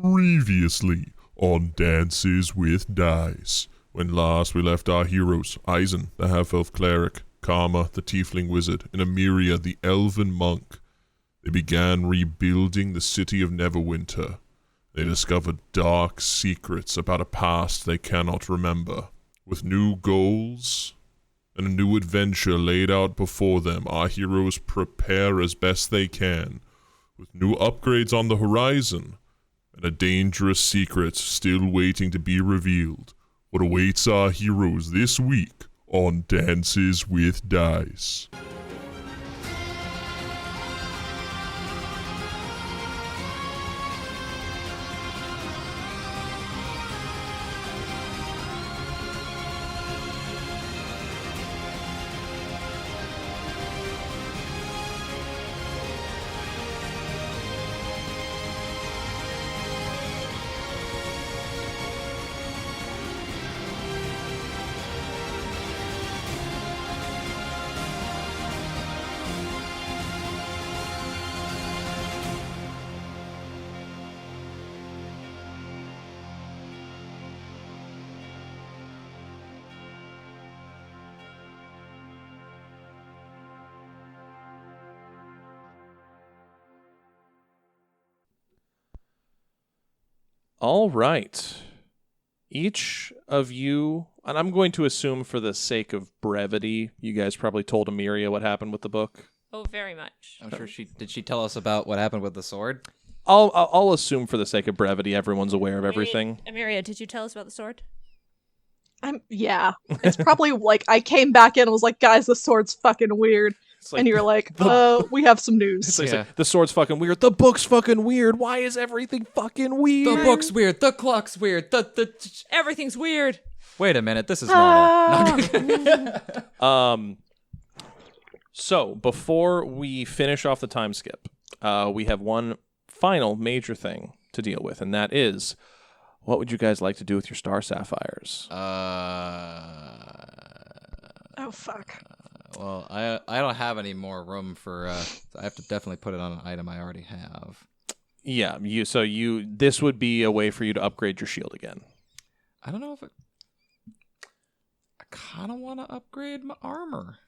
Previously on Dances with Dice. When last we left our heroes, Eisen, the half-elf cleric, Karma, the tiefling wizard, and Emiria, the elven monk, they began rebuilding the city of Neverwinter. They discovered dark secrets about a past they cannot remember. With new goals and a new adventure laid out before them, our heroes prepare as best they can. With new upgrades on the horizon, and a dangerous secret still waiting to be revealed, what awaits our heroes this week on Dances with Dice. All right. Each of you, and I'm going to assume for the sake of brevity, you guys probably told Emiria what happened with the book. Oh, very much. I'm sure she tell us about what happened with the sword? I'll assume for the sake of brevity, everyone's aware of everything. Emiria, did you tell us about the sword? Yeah. It's probably like I came back in and was like, guys, the sword's fucking weird. Like, and you're like, we have some news. It's like, the sword's fucking weird. The book's fucking weird. Why is everything fucking weird? The book's weird. The clock's weird. Everything's weird. Wait a minute. This is normal. So before we finish off the time skip, we have one final major thing to deal with, and that is, what would you guys like to do with your star sapphires? Oh, fuck. Well, I don't have any more room for. I have to definitely put it on an item I already have. Yeah, this would be a way for you to upgrade your shield again. I don't know if I kind of want to upgrade my armor.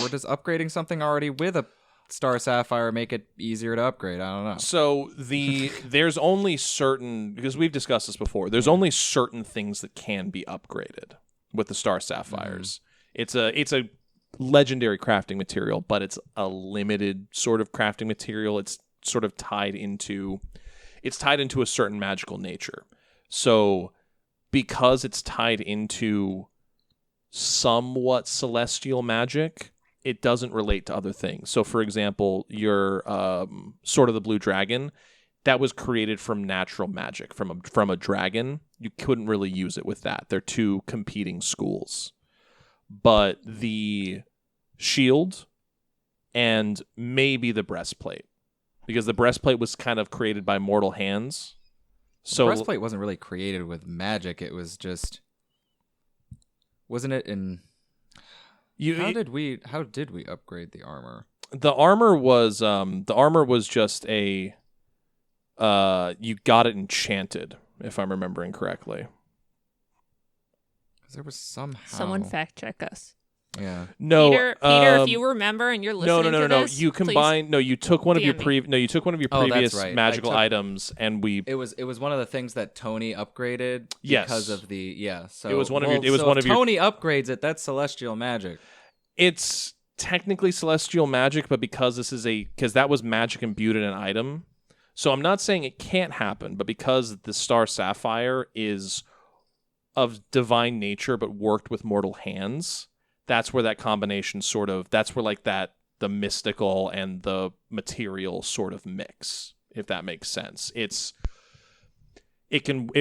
Or does upgrading something already with a star sapphire make it easier to upgrade? I don't know. So there's only certain, because we've discussed this before, there's only certain things that can be upgraded with the star sapphires. It's a legendary crafting material, but it's a limited sort of crafting material. It's sort of tied into a certain magical nature. So because it's tied into somewhat celestial magic, it doesn't relate to other things. So for example, your Sword of the Blue Dragon, that was created from natural magic, from a dragon. You couldn't really use it with that. They're two competing schools. But the shield and maybe the breastplate, because the breastplate was kind of created by mortal hands. So the breastplate wasn't really created with magic. It was just, wasn't it? How did we upgrade the armor? The armor was just a you got it enchanted, if I'm remembering correctly. There was somehow Someone fact check us. Yeah. No, Peter, if you remember and you're listening to this, You combined. No, you took one of your previous right. magical items, and It was one of the things that Tony upgraded. Yes. Because of the So it was one of your. if Tony upgrades it. That's celestial magic. It's technically celestial magic, but because that was magic imbued in an item. So I'm not saying it can't happen, but because the star sapphire is of divine nature but worked with mortal hands, that's where that combination that's where like that the mystical and the material sort of mix, if that makes sense. It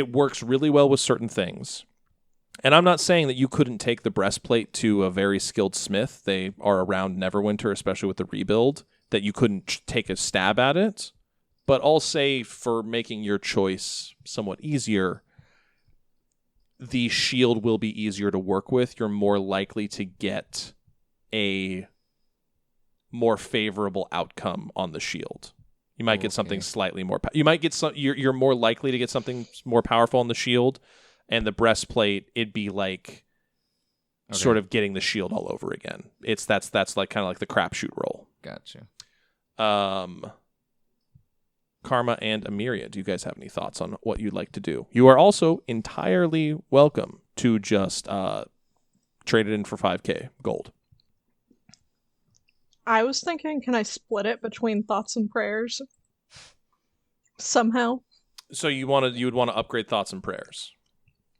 works really well with certain things. And I'm not saying that you couldn't take the breastplate to a very skilled smith. They are around Neverwinter, especially with the rebuild, that you couldn't take a stab at it. But I'll say, for making your choice somewhat easier, the shield will be easier to work with. You're more likely to get a more favorable outcome on the shield You might get something slightly more. You might get some. You're more likely to get something more powerful on the shield, and the breastplate. It'd be like sort of getting the shield all over again. That's like kind of like the crapshoot roll. Gotcha. Karma and Amiria, do you guys have any thoughts on what you'd like to do? You are also entirely welcome to just trade it in for 5k gold. I was thinking, can I split it between thoughts and prayers? Somehow. So you would want to upgrade thoughts and prayers.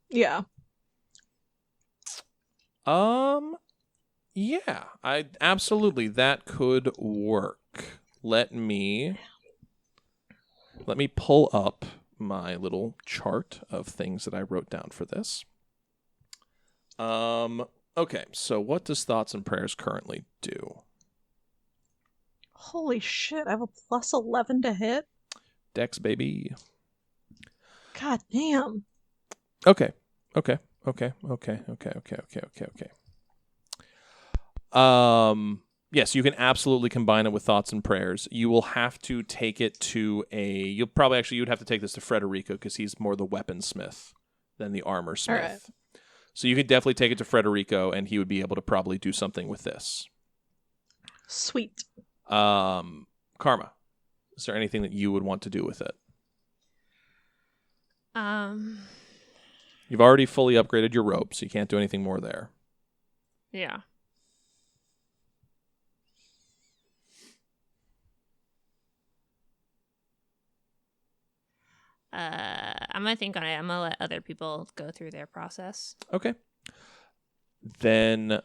Yeah. Yeah, I absolutely that could work. Let me pull up my little chart of things that I wrote down for this. Okay, so what does thoughts and prayers currently do? Holy shit, I have a plus 11 to hit? Dex, baby. God damn. Okay. Yes, you can absolutely combine it with thoughts and prayers. You will have to take it to you'd have to take this to Frederico because he's more the weaponsmith than the armor smith. All right. So you could definitely take it to Frederico and he would be able to probably do something with this. Sweet. Karma, is there anything that you would want to do with it? You've already fully upgraded your robe, so you can't do anything more there. Yeah. I'm gonna think on it. I'm gonna let other people go through their process. Okay. Then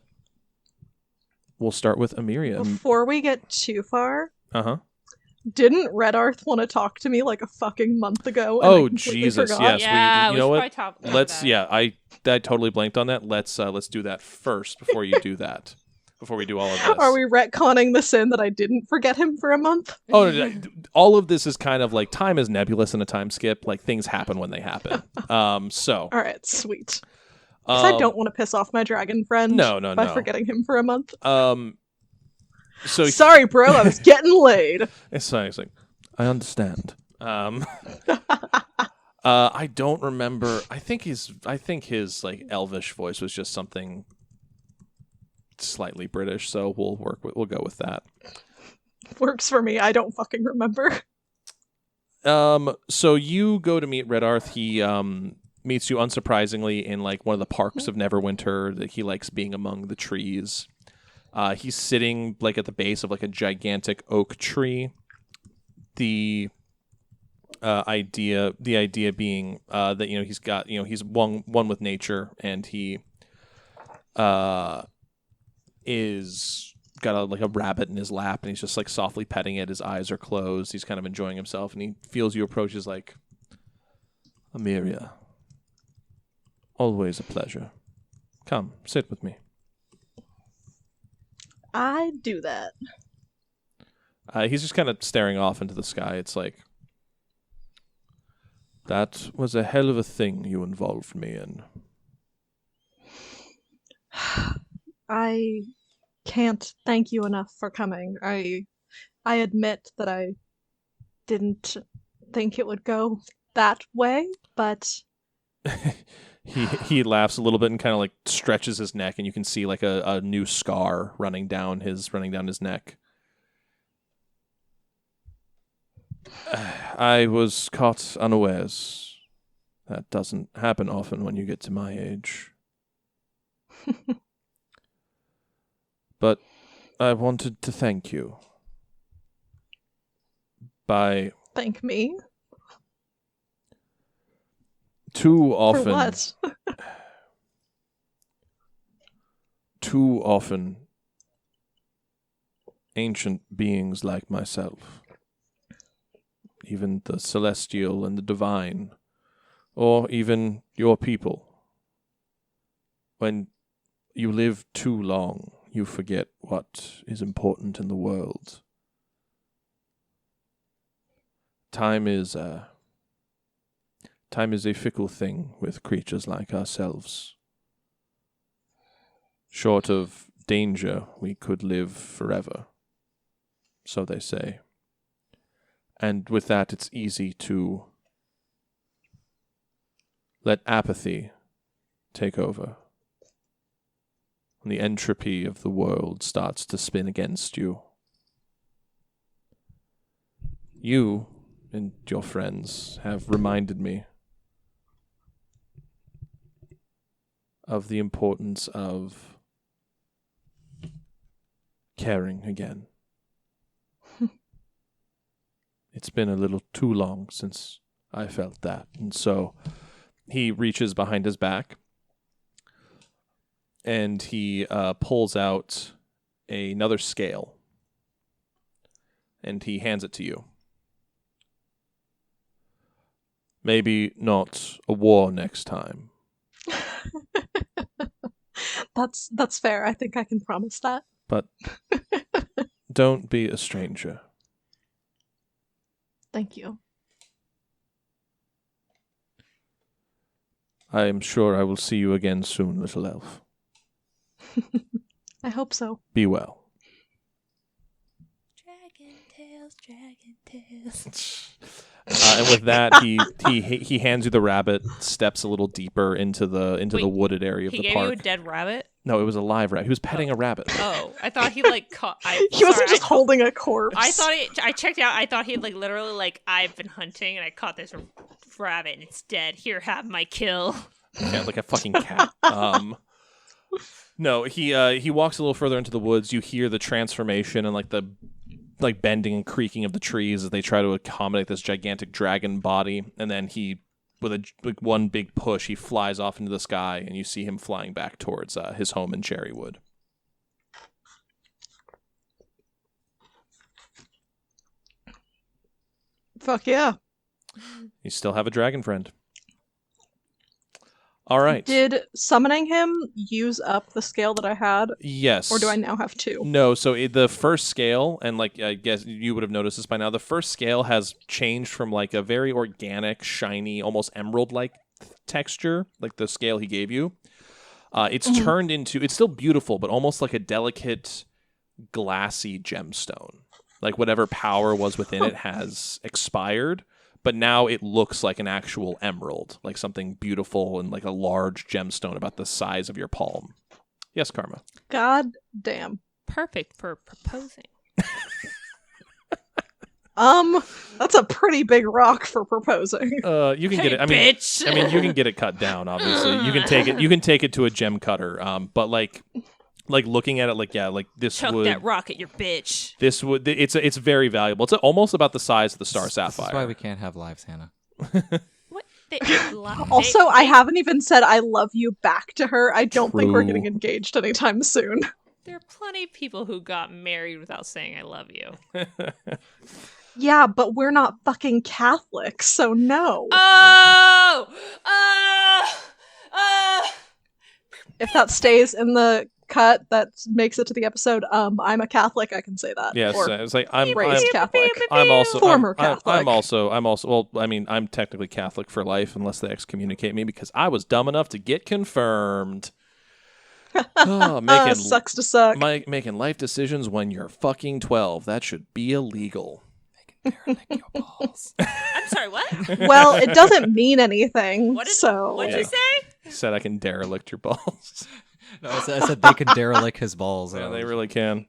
we'll start with Amiria. Before we get too far, didn't Redarth want to talk to me like a fucking month ago? Oh Jesus! Forgot? Yes, Yeah, you know what? Let's. Yeah, I totally blanked on that. Let's do that first before you do that. Before we do all of this, Are we retconning the sin that I didn't forget him for a month? Oh, all of this is kind of like time is nebulous in a time skip. Like things happen when they happen. So. All right, sweet. Because I don't want to piss off my dragon friend. By forgetting him for a month. So sorry, bro. I was getting laid. It's like I understand. I don't remember. I think his like elvish voice was just something slightly British. So we'll go with that. Works for me. I don't fucking remember. So you go to meet Redarth. He meets you unsurprisingly in like one of the parks of Neverwinter. That he likes being among the trees. He's sitting like at the base of like a gigantic oak tree. The idea being that he's got he's one with nature, and he is got a rabbit in his lap, and he's just like softly petting it. His eyes are closed. He's kind of enjoying himself, and he feels you approach. Is like, Amiria, always a pleasure. Come, sit with me. I do that. He's just kind of staring off into the sky. It's like, that was a hell of a thing you involved me in. I can't thank you enough for coming. I admit that I didn't think it would go that way, but he laughs a little bit and kind of like stretches his neck, and you can see like a new scar running down his neck. I was caught unawares. That doesn't happen often when you get to my age. But I wanted to thank you. Thank me? Too often. For what? Too often, ancient beings like myself, even the celestial and the divine, or even your people, when you live too long, you forget what is important in the world. Time is a fickle thing with creatures like ourselves. Short of danger, we could live forever, so they say. And with that, it's easy to let apathy take over. When the entropy of the world starts to spin against you. You and your friends have reminded me of the importance of caring again. It's been a little too long since I felt that. And so he reaches behind his back and he pulls out another scale and he hands it to you. Maybe not a war next time. That's fair. I think I can promise that. But don't be a stranger. Thank you. I am sure I will see you again soon, little elf. I hope so. Be well. Dragon tales. And with that, he hands you the rabbit, steps a little deeper into the Wait, wooded area of He the gave park. you a dead rabbit? No, it was a live rabbit. He was petting a rabbit. Oh, I thought he like caught. He wasn't just holding a corpse. I thought I checked out. I thought he'd like literally like I've been hunting and I caught this rabbit and it's dead. Here, have my kill. Yeah, like a fucking cat. No, he walks a little further into the woods. You hear the transformation and like the bending and creaking of the trees as they try to accommodate this gigantic dragon body. And then he, with one big push, he flies off into the sky, and you see him flying back towards his home in Cherrywood. Fuck yeah. You still have a dragon friend. All right. Did summoning him use up the scale that I had? Yes. Or do I now have two? No, so the first scale, and like I guess you would have noticed this by now, the first scale has changed from like a very organic, shiny, almost emerald-like texture, like the scale he gave you. It's turned into, it's still beautiful, but almost like a delicate, glassy gemstone. Like whatever power was within it has expired. But now it looks like an actual emerald, like something beautiful and like a large gemstone about the size of your palm. Yes, Karma. God damn. Perfect for proposing. That's a pretty big rock for proposing. You can get it. Bitch. I mean, you can get it cut down. Obviously, you can take it. You can take it to a gem cutter. But like looking at it, like this Chuck would that rock at your bitch. this would it's very valuable. It's almost about the size of the star sapphire. That's why we can't have lives, Hannah. What? Also, I haven't even said I love you back to her. I don't think we're True. getting engaged anytime soon. There are plenty of people who got married without saying I love you. Yeah, but we're not fucking Catholics, so no. If that stays in the cut that makes it to the episode, I'm a Catholic, I can say that. Yes, Or it's like I'm raised Catholic. I'm also Former I'm Catholic. also well, I mean, I'm technically Catholic for life unless they excommunicate me because I was dumb enough to get confirmed. Sucks to suck. Making life decisions when you're fucking 12. That should be illegal. Derelict your balls. I'm sorry, what? Well, it doesn't mean anything, What'd so... you say? He said I can derelict your balls. No, I said they can derelict his balls. Yeah, they really can.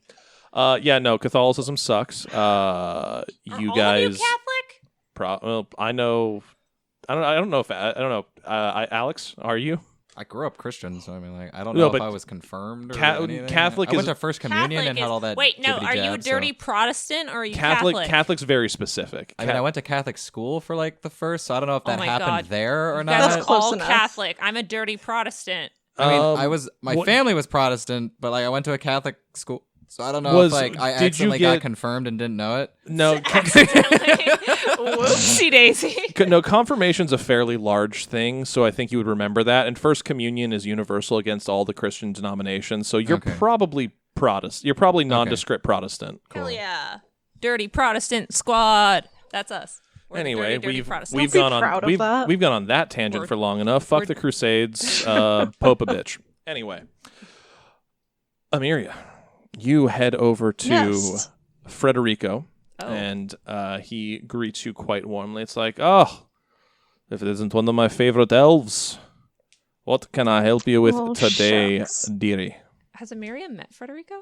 No, Catholicism sucks. You Are guys, all of you Catholic? well, I know. I don't know. Alex, are you? I grew up Christian, so I mean, like, I don't No, know but if I was confirmed or anything. Catholic I went is- to First Communion and had all that. Wait, no, are you a jibbity-jab, dirty so- Protestant or are you Catholic? Catholic's very specific. I mean, I went to Catholic school for like the first, so I don't know if Oh that my happened God. there or You not. guys That's are close all enough. Catholic. I'm a dirty Protestant. I mean, my what- family was Protestant, but like I went to a Catholic school, so I don't know Was- if like I did you accidentally get- got confirmed and didn't know it. No, Whoopsie daisy. no. Confirmation's a fairly large thing, so I think you would remember that. And First Communion is universal against all the Christian denominations, so you're Okay. probably Protestant. You're probably nondescript Protestant. Hell yeah. Dirty Protestant squad. That's us. We're the Anyway, dirty Protestants. we've Be gone proud on of that. we've gone on that tangent We're- for long enough. Fuck we're- the Crusades, Pope a bitch. Anyway, Amiria, you head over to Yes. Frederico And he greets you quite warmly. It's like, oh, if it isn't one of my favorite elves, what can I help you with today, shucks. dearie? Has Amiria met Federico?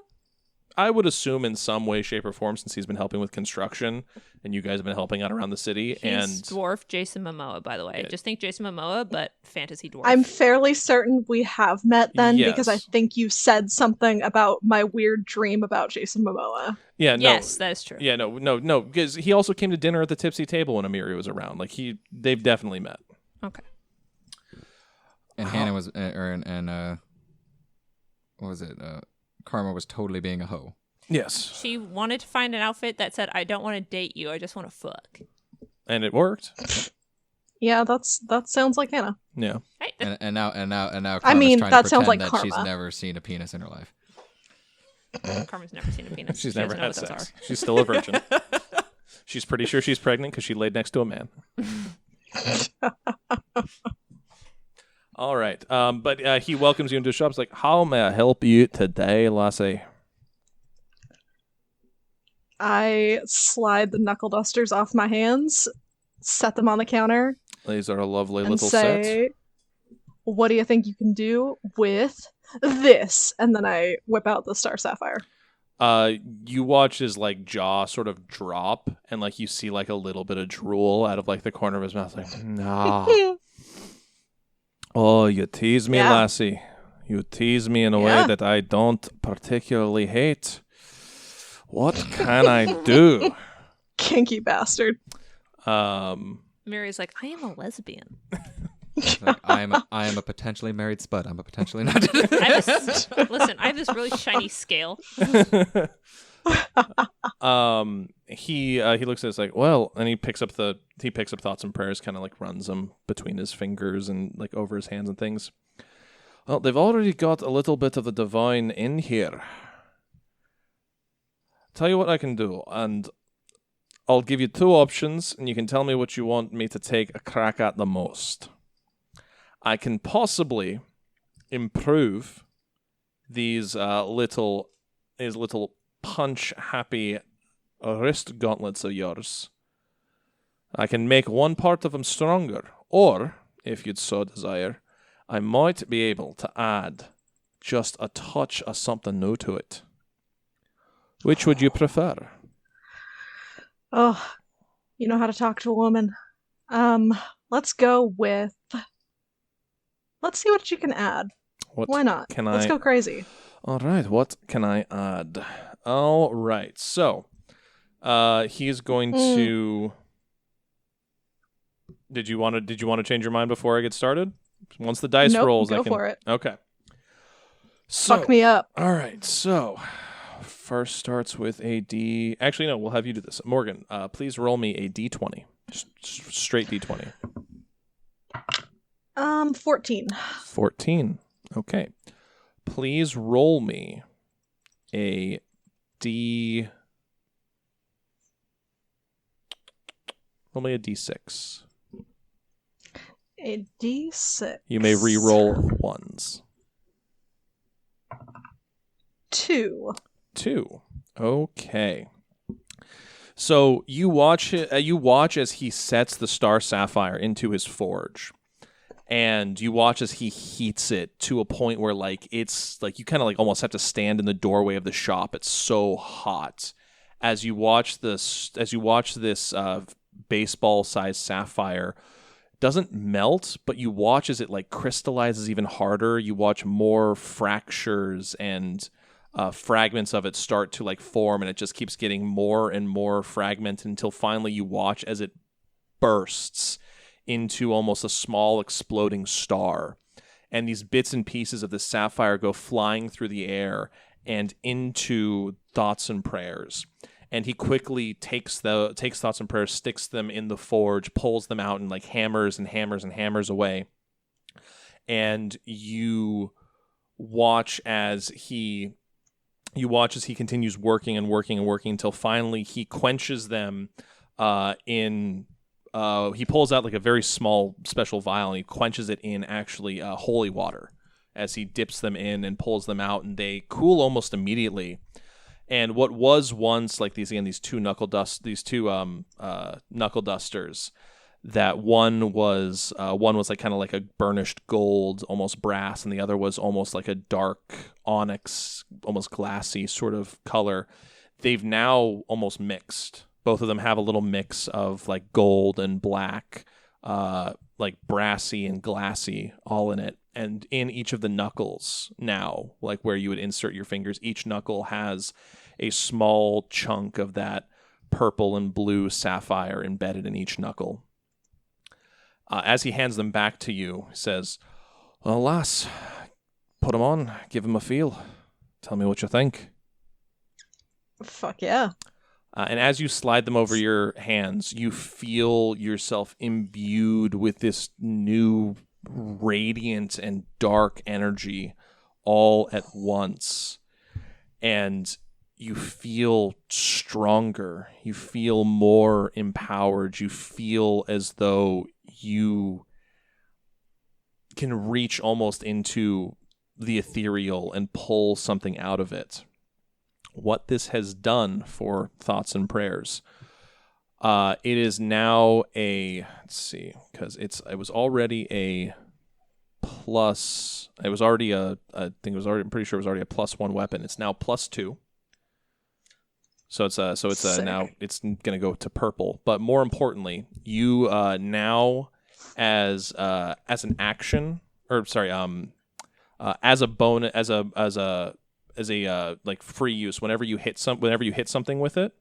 I would assume in some way, shape, or form, since he's been helping with construction, and you guys have been helping out around the city. He's dwarf Jason Momoa, by the way. Just think Jason Momoa, but fantasy dwarf. I'm fairly certain we have met then because I Yes. think you said something about my weird dream about Jason Momoa. Yeah, no, Yes, that is true. Yeah, no, because he also came to dinner at the Tipsy Table when Amiri was around. Like they've definitely met. Okay. And Hannah was, what was it? Karma was totally being a hoe. Yes, She wanted to find an outfit that said, I don't want to date you, I just want to fuck. and it worked. Yeah, that sounds like Hannah. Yeah, Right? And now Karma's I mean, trying that to sounds pretend like that she's Karma. never seen a penis in her life. Karma's never seen a penis. she's She never doesn't know had what those sex. She's still a virgin. She's pretty sure she's pregnant because she laid next to a man. All right, but he welcomes you into his shop. He's like, "How may I help you today, lassie?" I slide the knuckle dusters off my hands, set them on the counter, These are a lovely and little set. say, "What do you think you can do with this?" And then I whip out the Star Sapphire. You watch his like jaw sort of drop, and like you see like a little bit of drool out of like the corner of his mouth. Like, nah. Oh, you tease me, Yeah. lassie. You tease me in a way Yeah. that I don't particularly hate. What can I do? Kinky bastard. Mary's like, I am a lesbian. It's like, I am a potentially married spud. I'm a potentially not. Listen, I have this really shiny scale. He looks at it like, well, and he picks up Thoughts and Prayers, kind of like runs them between his fingers and like over his hands and things. Well, they've already got a little bit of the divine in here. Tell you what I can do, and I'll give you two options, and you can tell me what you want me to take a crack at the most. I can possibly improve these little punch-happy wrist gauntlets of yours. I can make one part of them stronger, or, if you'd so desire, I might be able to add just a touch of something new to it. Which would you prefer? Oh, you know how to talk to a woman. Let's go with. Let's see what you can add. What Why not? can Let's I... go crazy. All right, what can I add? All right, so he's going to. Did you want to change your mind before I get started? Once the dice Nope, rolls, I go can. for it. Okay. So, Fuck me up. all right, so first starts with a D. Actually, no, we'll have you do this. Morgan, please roll me a D20. Just straight D20. 14. 14. Okay. Please roll me a D. Roll me a D6. A D6. You may re-roll ones. 2. 2. Okay. So you watch as he sets the Star Sapphire into his forge. And you watch as he heats it to a point where like it's like you kind of like almost have to stand in the doorway of the shop. It's so hot. As you watch this baseball-sized sapphire doesn't melt, but you watch as it like crystallizes even harder. You watch more fractures and fragments of it start to like form, and it just keeps getting more and more fragmented until finally you watch as it bursts into almost a small exploding star. And these bits and pieces of the sapphire go flying through the air and into Thoughts and Prayers. And he quickly takes Thoughts and Prayers, sticks them in the forge, pulls them out, and like hammers and hammers and hammers away. And you watch as he continues working and working and working until finally he quenches them he pulls out like a very small special vial and he quenches it in actually holy water as he dips them in and pulls them out, and they cool almost immediately. And what was once like these two knuckle dusters, that one was like kind of like a burnished gold, almost brass, and the other was almost like a dark onyx, almost glassy sort of color. They've now almost mixed. Both of them have a little mix of like gold and black, like brassy and glassy, all in it. And in each of the knuckles now, like where you would insert your fingers, each knuckle has a small chunk of that purple and blue sapphire embedded in each knuckle. As he hands them back to you, he says, "Well, lass, put them on, give them a feel. Tell me what you think." Fuck yeah. And as you slide them over your hands, you feel yourself imbued with this new radiant and dark energy all at once. And you feel stronger. You feel more empowered. You feel as though you can reach almost into the ethereal and pull something out of it. What this has done for Thoughts and Prayers, it is now a, let's see, because it was already a plus, it was already a, I think it was already, I'm pretty sure it was already a +1 weapon. It's now +2. So it's now it's going to go to purple. But more importantly, you now as an action, or sorry, as a bonus, as a like free use, whenever you hit something with it,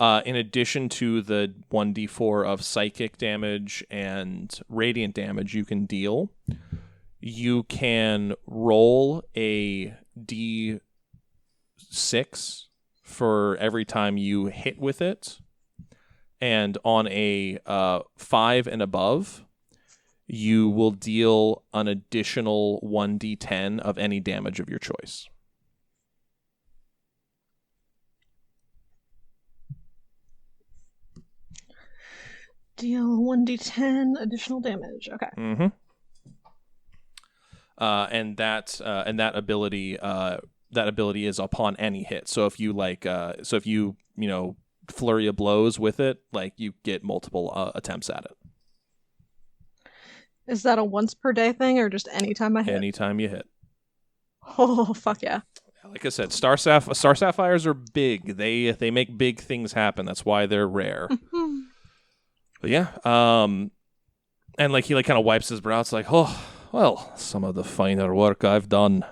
in addition to the 1d4 of psychic damage and radiant damage you can deal, you can roll a d6 for every time you hit with it, and on a 5 and above, you will deal an additional 1d10 of any damage of your choice. Deal 1d10 additional damage. Okay. Mm-hmm. And that ability is upon any hit. So if you flurry of blows with it, like you get multiple attempts at it. Is that a once per day thing or just anytime I hit? Anytime you hit. Oh, fuck yeah. Like I said, star sapphires are big. They make big things happen. That's why they're rare. But yeah, and like he like kind of wipes his brow. It's like, oh, well, some of the finer work I've done.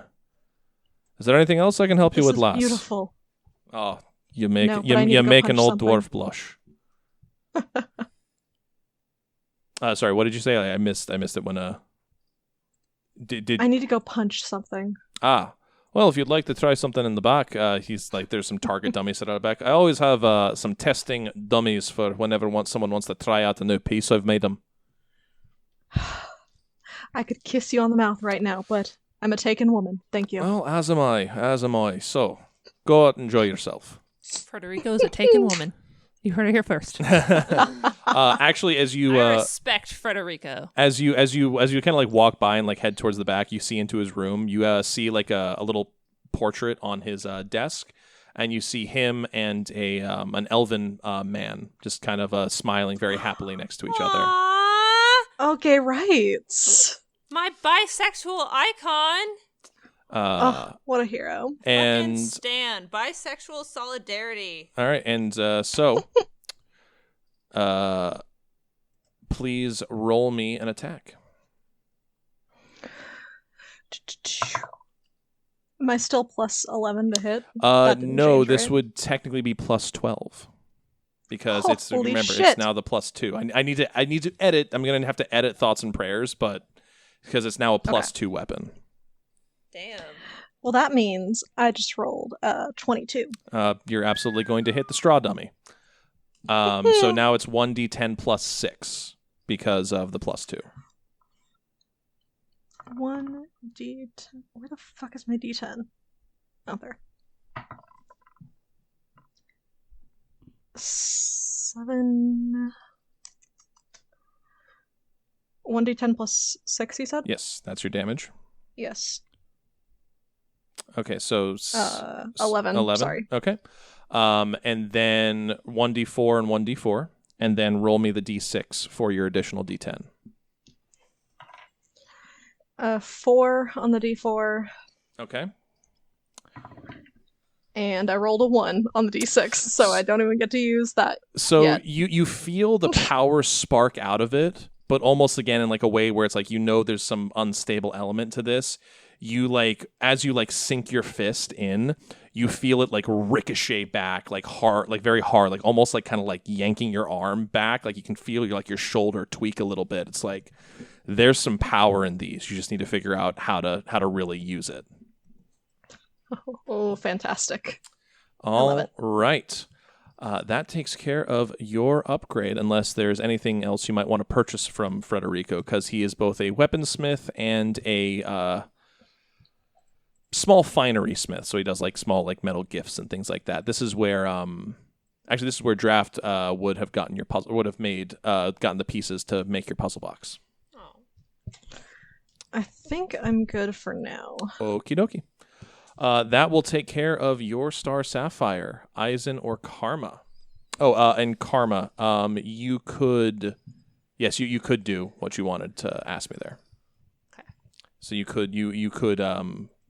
Is there anything else I can help you with, lass? Beautiful. Oh, you make No, you make an old something. dwarf blush. Sorry, what did you say? I missed it when did I need to go punch something. Well, if you'd like to try something in the back, he's like, there's some target dummies set out of the back. I always have some testing dummies for whenever someone wants to try out a new piece I've made them. I could kiss you on the mouth right now, but I'm a taken woman. Thank you. Well, as am I. So, go out and enjoy yourself. Frederico's a taken woman. You heard it here first. Actually, as you I respect Frederico. as you kind of like walk by and like head towards the back, you see into his room. You see like a little portrait on his desk, and you see him and an elven man just kind of smiling very happily next to each other. Aww, Okay, right. my bisexual icon. Oh, what a hero. And Fucking stan. Bisexual solidarity. all right, and please roll me an attack. Am I still plus 11 to hit? That didn't No, change, this right? would technically be plus 12 because Holy remember shit. it's now the +2. I need to edit. I'm gonna have to edit Thoughts and Prayers, but because it's now a +2 weapon. Damn. Well, that means I just rolled 22. You're absolutely going to hit the straw dummy. So now it's 1d10 plus 6 because of the +2. 1d10. Where the fuck is my d10? Oh, there. 7. 1d10 plus 6, you said? Yes, that's your damage. Yes. Okay, so 11. 11. Sorry. Okay. And then 1d4 and 1d4, and then roll me the d6 for your additional d10. 4 on the d4, Okay. and I rolled a 1 on the d6, so I don't even get to use that. So yet. you feel the power spark out of it, but almost again in like a way where it's like there's some unstable element to this. You like as you like sink your fist in, you feel it like ricochet back, like hard, like very hard, like almost like kind of like yanking your arm back. Like you can feel your shoulder tweak a little bit. It's like there's some power in these. You just need to figure out how to really use it. Oh, fantastic. All it. right. That takes care of your upgrade, unless there's anything else you might want to purchase from Frederico, because he is both a weaponsmith and a small finery smith. So he does like small like metal gifts and things like that. This is where Draft would have gotten your puzzle, would have made gotten the pieces to make your puzzle box. I think I'm good for now. Okie dokie. That will take care of your Star Sapphire, Eisen or Karma. Oh, and Karma, you could do what you wanted to ask me there. Okay. So you could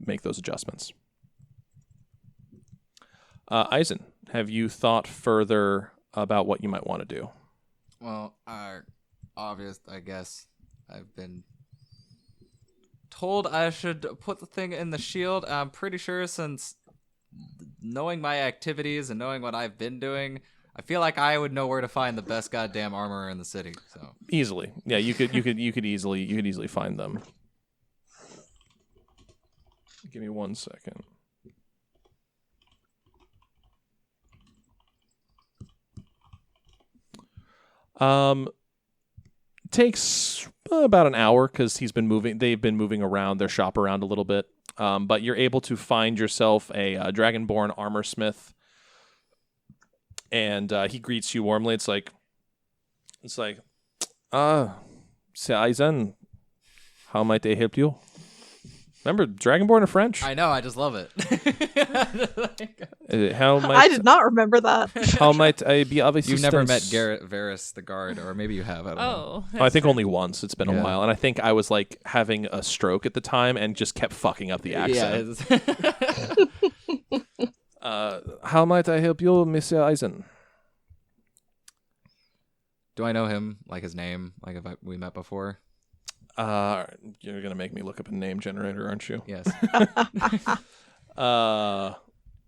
make those adjustments. Eisen, have you thought further about what you might want to do? Well, obvious, I guess. I've been told I should put the thing in the shield. I'm pretty sure, since knowing my activities and knowing what I've been doing, I feel like I would know where to find the best goddamn armorer in the city. So Easily, yeah, you could easily find them. Give me 1 second. Takes about an hour because they've been moving around their shop around a little bit. But you're able to find yourself a Dragonborn armor smith, and he greets you warmly. It's like, c'est Eisen. How might I help you? Remember, Dragonborn are French. I know, I just love it. I did not remember that. How might I be of assistance? You've never met Garrett Varys the guard, or maybe you have. I don't know. I think only once. It's been a while, and I think I was like having a stroke at the time and just kept fucking up the accent. How might I help you, Monsieur Eisen? Do I know him? Like his name? Like if we met before? You're gonna make me look up a name generator, aren't you? Yes.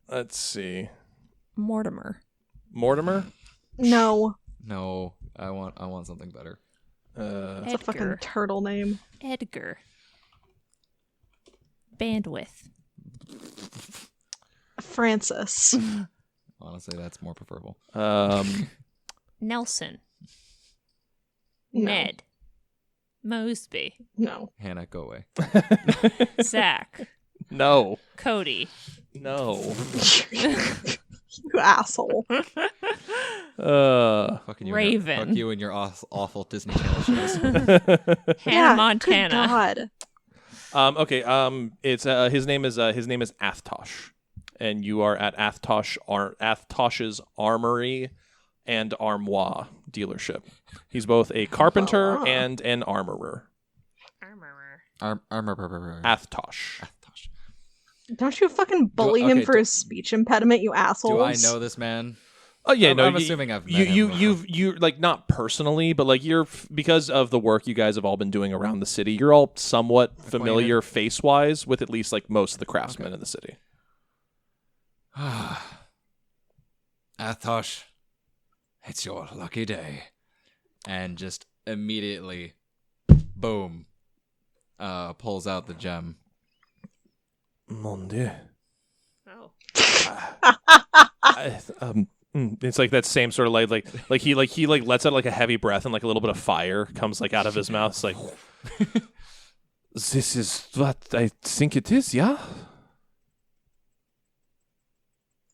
Let's see. Mortimer. Mortimer? No. No, I want something better. It's a fucking turtle name. Edgar. Bandwidth. Francis. Honestly, that's more preferable. Nelson. No. Ned. Mosby. No. Hannah, go away. Zach. No. Cody. No. You asshole. Fucking you Raven. Fuck you and your awful Disney Channel shows. Hannah Montana. Good God. Okay. It's his name is Athtosh, and you are at Athtosh's Armory and Armoire dealership. He's both a carpenter and an armorer. Armor. Athtosh. Don't you fucking bully him for his speech impediment, you assholes. Do I know this man? Oh yeah, I'm assuming I've met him you like not personally, but like because of the work you guys have all been doing around the city, you're all somewhat familiar face wise with at least like most of the craftsmen in the city. Athtosh, it's your lucky day. And just immediately, boom, pulls out the gem. Mon Dieu. Oh. It's like that same sort of like he lets out like a heavy breath and like a little bit of fire comes like out of his mouth. It's like, this is what I think it is, yeah.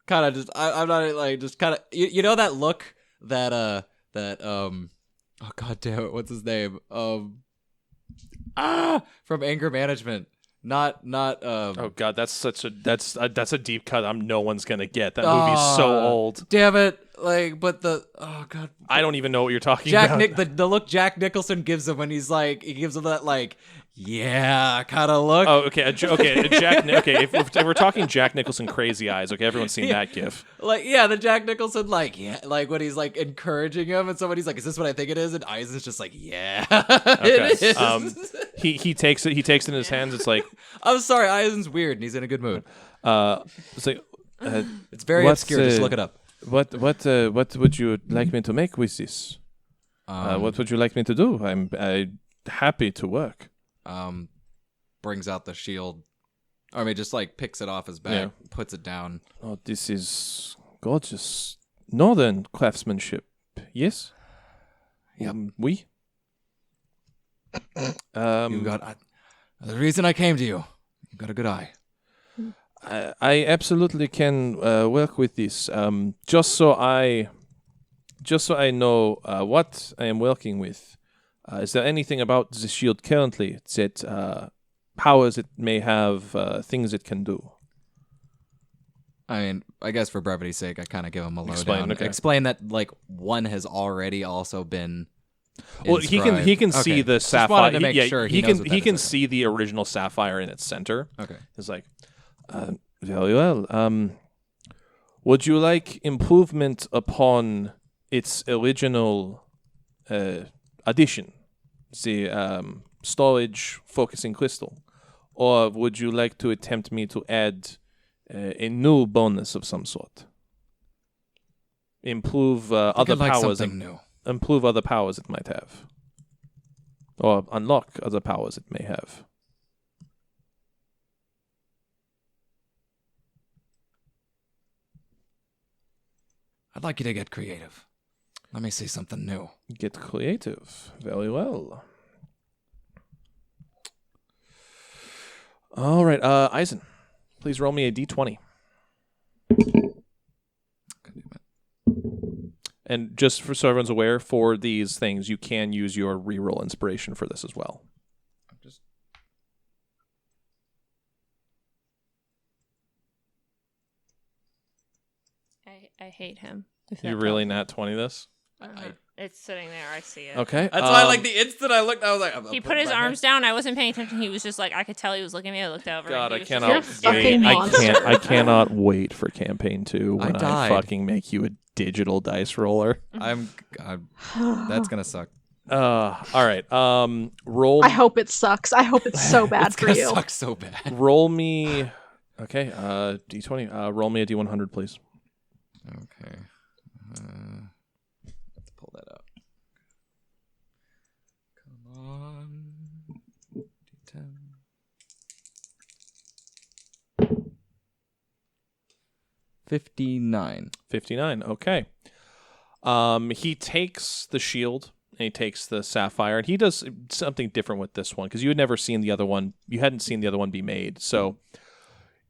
Kind of just, I'm not like just kind of you know that look that oh god damn it, what's his name from Anger Management. Not Oh god, that's a deep cut. No one's gonna get that movie's so old. Damn it! Like, but oh god, I don't even know what you're talking Jack about. the look Jack Nicholson gives him when he's like, he gives him that like, yeah, kind of look. Oh, okay, If we're talking Jack Nicholson crazy eyes, okay, everyone's seen that gif. Like, yeah, the Jack Nicholson, like, yeah, like when he's like encouraging him, and somebody's like, "Is this what I think it is?" And Eisen's just like, "Yeah, it is." He takes it in his hands. It's like, I'm sorry, Eisen's weird, and he's in a good mood. it's like, It's very what's, obscure. Just look it up. what would you like me to make with this? What would you like me to do? I'm happy to work. Brings out the shield. I mean, just like picks it off his back, puts it down. Oh, this is gorgeous northern craftsmanship. Yes. Yep. We. You got the reason I came to you. You got a good eye. I absolutely can work with this. Just so I know what I am working with. Is there anything about the shield currently that powers it may have, things it can do? I mean, I guess for brevity's sake, I kind of give him a Explain, lowdown. okay. Explain that like one has already also been. Well, he can inscribed. see Okay. the Just sapphire. wanted to make sure he knows what that can is. see the original sapphire in its center. Okay. It's like, very well. Would you like improvement upon its original addition, the storage focusing crystal, or would you like to attempt me to add a new bonus of some sort? Improve other I'd like powers. something new. Improve other powers it might have, or unlock other powers it may have. I'd like you to get creative. Let me see something new. Get creative. Very well. All right, Eisen, please roll me a d20. And just for so everyone's aware, for these things, you can use your reroll inspiration for this as well. I hate him. If You that really helps. nat 20 this? It's sitting there. I see it. Okay. That's why, like, the instant I looked, I was like, He put his arms down. I wasn't paying attention. He was just like, I could tell he was looking at me. I looked over. God, and he I was cannot just You're like, fucking wait. monster. I cannot wait for campaign 2 when I died. fucking make you a digital dice roller. That's gonna suck. All right. Roll. I hope it sucks. I hope it's so bad It's for gonna you. suck so bad. Roll me. Okay. D20. Roll me a D100, please. Okay. Let's pull that up. Come on. D10. 59. 59. Okay. He takes the shield and he takes the sapphire, and he does something different with this one because you had never seen the other one. You hadn't seen the other one be made, so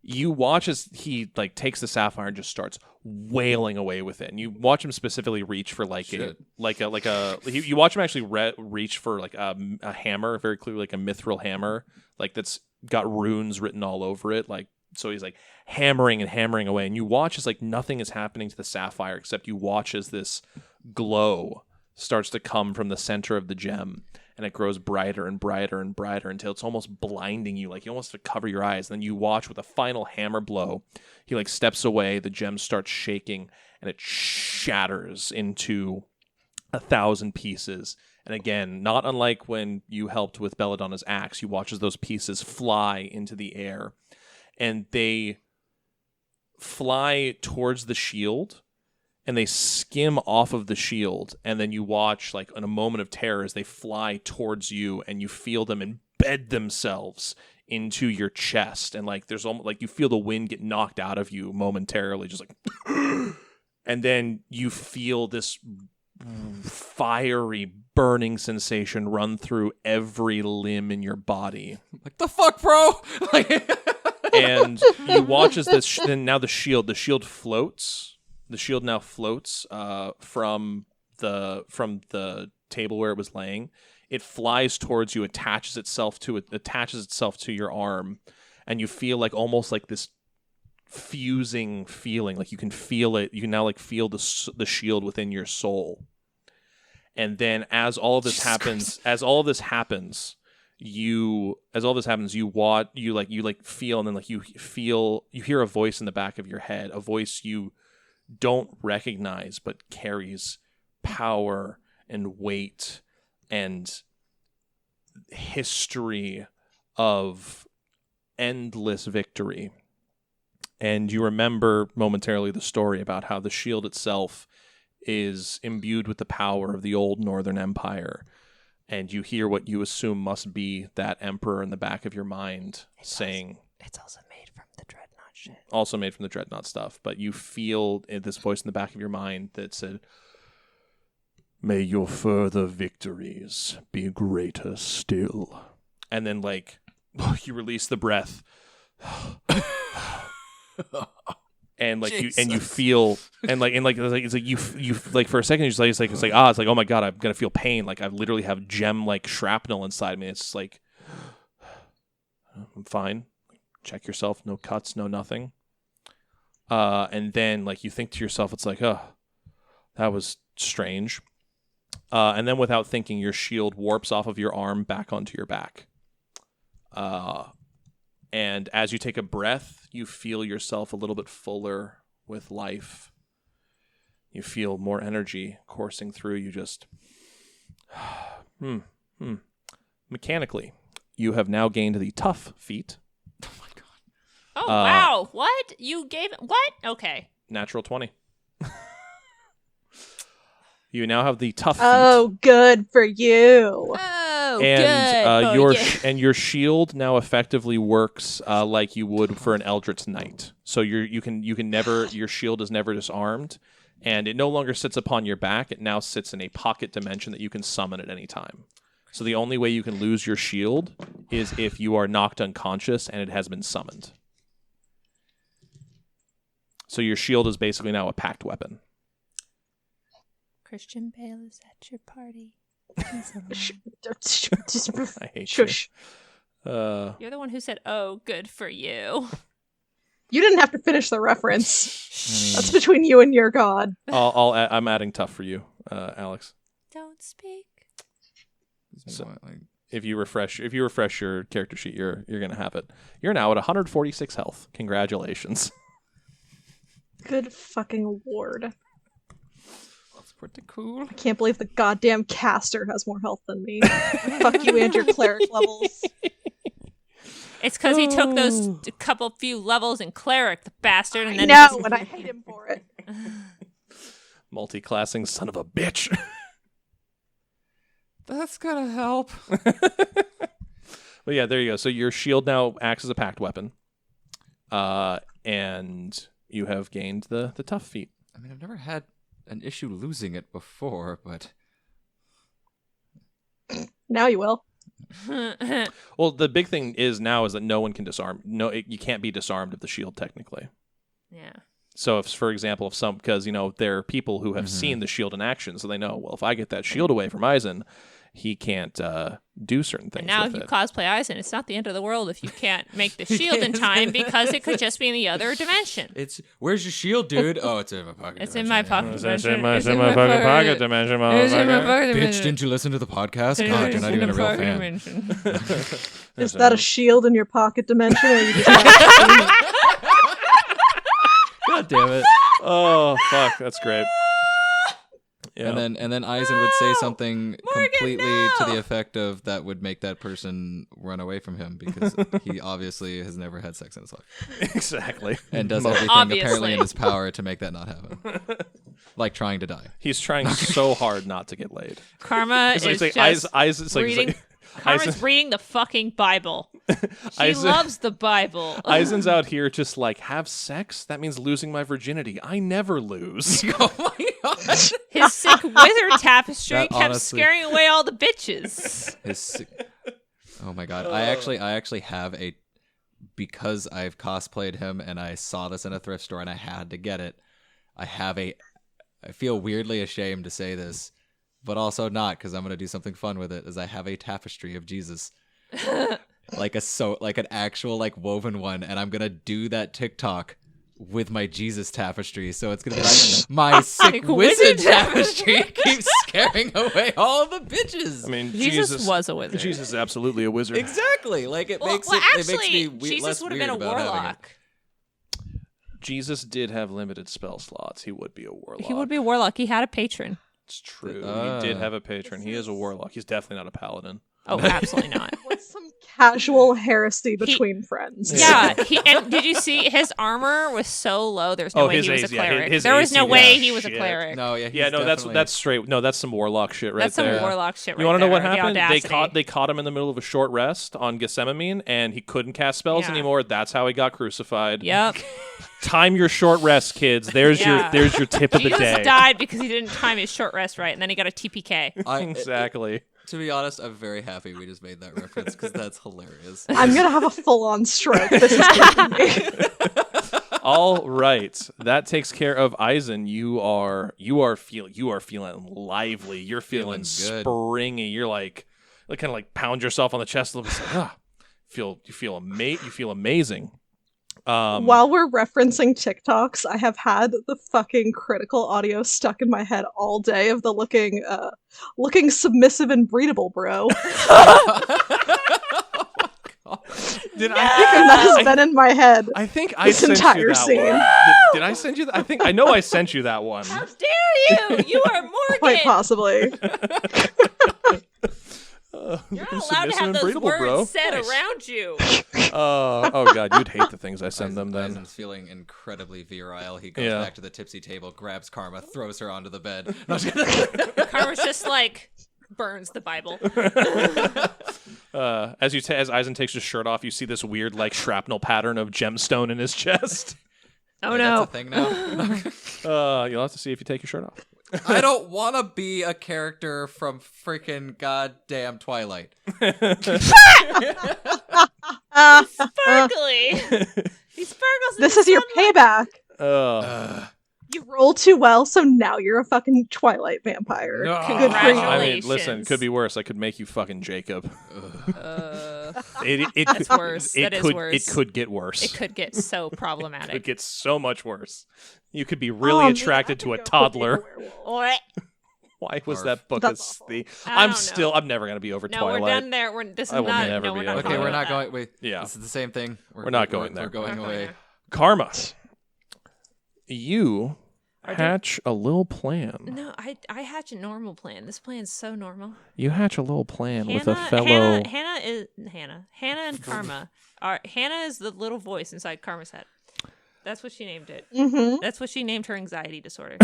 you watch as he like takes the sapphire and just starts wailing away with it, and you watch him specifically reach for you watch him actually reach for like a hammer, very clearly like a mithril hammer, like that's got runes written all over it, like. So he's like hammering and hammering away, and you watch as like nothing is happening to the sapphire except you watch as this glow starts to come from the center of the gem, and it grows brighter and brighter and brighter until it's almost blinding you, like you almost have to cover your eyes. And then you watch with a final hammer blow, he like steps away, the gem starts shaking, and it shatters into 1,000 pieces. And again, not unlike when you helped with Belladonna's axe, you watch as those pieces fly into the air. And they fly towards the shield, and they skim off of the shield, and then you watch, like, in a moment of terror, as they fly towards you, and you feel them embed themselves into your chest, and, like, there's almost, like, you feel the wind get knocked out of you momentarily, just like, and then you feel this fiery, burning sensation run through every limb in your body. Like, the fuck, bro? Like... And you watch as this, and now the shield floats. The shield now floats from the table where it was laying. It flies towards you, attaches itself to your arm, and you feel like almost like this fusing feeling. Like you can feel it. You can now like feel the shield within your soul. And then as all of this happens, you feel, and then like you hear a voice in the back of your head, a voice you don't recognize but carries power and weight and history of endless victory. And you remember momentarily the story about how the shield itself is imbued with the power of the old Northern Empire. And you hear what you assume must be that emperor in the back of your mind saying... It's also made from the Dreadnought shit. Also made from the Dreadnought stuff. But you feel this voice in the back of your mind that said, "May your further victories be greater still." And then, like, you release the breath. And like Jesus. you feel it's like you for a second it's like oh my god, I'm gonna feel pain, like I literally have gem like shrapnel inside me. It's just like, I'm fine, check yourself, no cuts, no nothing. And then like you think to yourself, it's like, oh, that was strange. And then without thinking, your shield warps off of your arm back onto your back. And as you take a breath, you feel yourself a little bit fuller with life. You feel more energy coursing through you. Just mechanically, you have now gained the tough feat. Oh my god. Oh, wow. What? You gave... What? Okay. Natural 20. You now have the tough feat. Oh, good for you. Oh, And good. your shield now effectively works like you would for an Eldritch Knight. So you can never, your shield is never disarmed, and it no longer sits upon your back. It now sits in a pocket dimension that you can summon at any time. So the only way you can lose your shield is if you are knocked unconscious and it has been summoned. So your shield is basically now a packed weapon. Christian Bale is at your party. I hate Shush. you. You're the one who said, "Oh, good for you." You didn't have to finish the reference. That's between you and your god. I'm adding tough for you, Alex. Don't speak. So- Like, If you refresh your character sheet, you're gonna have it. You're now at 146 health. Congratulations. Good fucking award. that's pretty cool. I can't believe the goddamn caster has more health than me. Fuck you and your cleric levels. It's because he took those few levels in cleric, the bastard, and I then know, and I hate him for it. Multi-classing son of a bitch. That's gonna help. But yeah, there you go. So your shield now acts as a packed weapon, and you have gained the tough feat. I mean, I've never had an issue losing it before, but Now you will. Well, the big thing is that no one can disarm. You can't be disarmed of the shield technically. yeah. So, for example, because there are people who have seen the shield in action, so they know, well, if I get that shield away from Eisen, he can't do certain things. And now, with if you it. cosplay Eisen, it's not the end of the world if you can't make the shield in time, because it could just be in the other dimension. it's where's your shield, dude? Oh, it's in my pocket. It's in my pocket It's dimension. in my fucking pocket dimension, It's in my motherfucker. pocket Bitch, dimension. didn't you listen to the podcast? God, you're not even a real fan. Is that a shield in your pocket dimension? Or you just God damn it! Oh fuck, that's great. Yeah. And then Eisen would say something Morgan, completely no! to the effect of that would make that person run away from him because he obviously has never had sex in his life Exactly. and does everything Obviously. apparently in his power to make that not happen, like trying to die. He's trying so hard not to get laid. Karma It's is like, just Eisen's like, reading. Karma's Eisen- reading the fucking Bible. She Eisen- loves the Bible. Eisen's out here just like, have sex? That means losing my virginity. I never lose. Oh my god! His sick wizard tapestry That kept honestly- scaring away all the bitches. Oh my god! I actually have because I've cosplayed him and I saw this in a thrift store and I had to get it. I feel weirdly ashamed to say this. but also not, because I'm gonna do something fun with it. Is I have a tapestry of Jesus, like an actual like woven one, and I'm gonna do that TikTok with my Jesus tapestry. So it's gonna be like my sick wizard tapestry keeps scaring away all the bitches. I mean, Jesus was a wizard. Jesus is absolutely a wizard. Exactly. Like it makes actually, it makes me Jesus less would have weird been a about having it. warlock. Jesus did have limited spell slots. He would be a warlock. He would be a warlock. He had a patron. It's true. He did have a patron. He is a warlock. He's definitely not a paladin. Oh, absolutely not. With some casual heresy between friends. Yeah, and did you see his armor was so low? There's no way his he was a AC, yeah, cleric. his there was no AC, way yeah, he was a shit. cleric. No, yeah, Yeah, he's no, definitely- that's straight. No, that's some warlock shit right That's some there. warlock shit. You want to know what The happened? audacity. They caught him in the middle of a short rest on Gethsemane, and he couldn't cast spells Yeah. anymore. That's how he got crucified. Yep. Time your short rest, kids. There's Yeah. your tip of the Jesus day. died because he didn't time his short rest right, and then he got a TPK. Exactly. To be honest, I'm very happy we just made that reference because that's hilarious. I'm gonna have a full-on stroke. This is killing me. All right, that takes care of Eisen. You are feeling lively. You're feeling Feeling good. springy. You're like kind of like pound yourself on the chest a little bit. Like, you feel amazing. While we're referencing TikToks, I have had the fucking critical audio stuck in my head all day of the looking submissive and breedable, bro. Did And that has been in my head. I think I This sent entire you that scene. one. Did I send you that? I know I sent you that one. How dare you? You are Morgan. Quite possibly. You're not allowed to have those words said around you. Oh god, you'd hate the things I send them then. Eisen's feeling incredibly virile. He goes Yeah. back to the tipsy table, grabs Karma, throws her onto the bed. No, I'm just kidding. Karma's just like burns the Bible. As Eisen takes his shirt off, you see this weird like shrapnel pattern of gemstone in his chest. Oh Wait, no. That's a thing now? You'll have to see if you take your shirt off. I don't want to be a character from freaking goddamn Twilight. Sparkly. He sparkles. in This the is your sunlight. payback. You roll too well, so now you're a fucking Twilight vampire. No. Good for you. I mean, Congratulations. listen, could be worse. I could make you fucking Jacob. That's worse. That is worse. It could get worse. It could get so It problematic. could get so much worse. You could be really Oh, man, attracted I to a could go with being toddler. werewolf. What? Why was Barf. that book That's a I don't know. I'm never gonna be over No, Twilight. we're done there. This is I will not. never No, be we're not. over Okay, talking we're about not that. going. Wait, Yeah. this is the same thing. We're not going there. We're going We're away. going there. Karma. You Are hatch a little plan. No, I hatch a normal plan. This plan's so normal. You hatch a little plan with a fellow. Hannah and Karma are. Hannah is the little voice inside Karma's head. That's what she named it. Mm-hmm. That's what she named her anxiety disorder.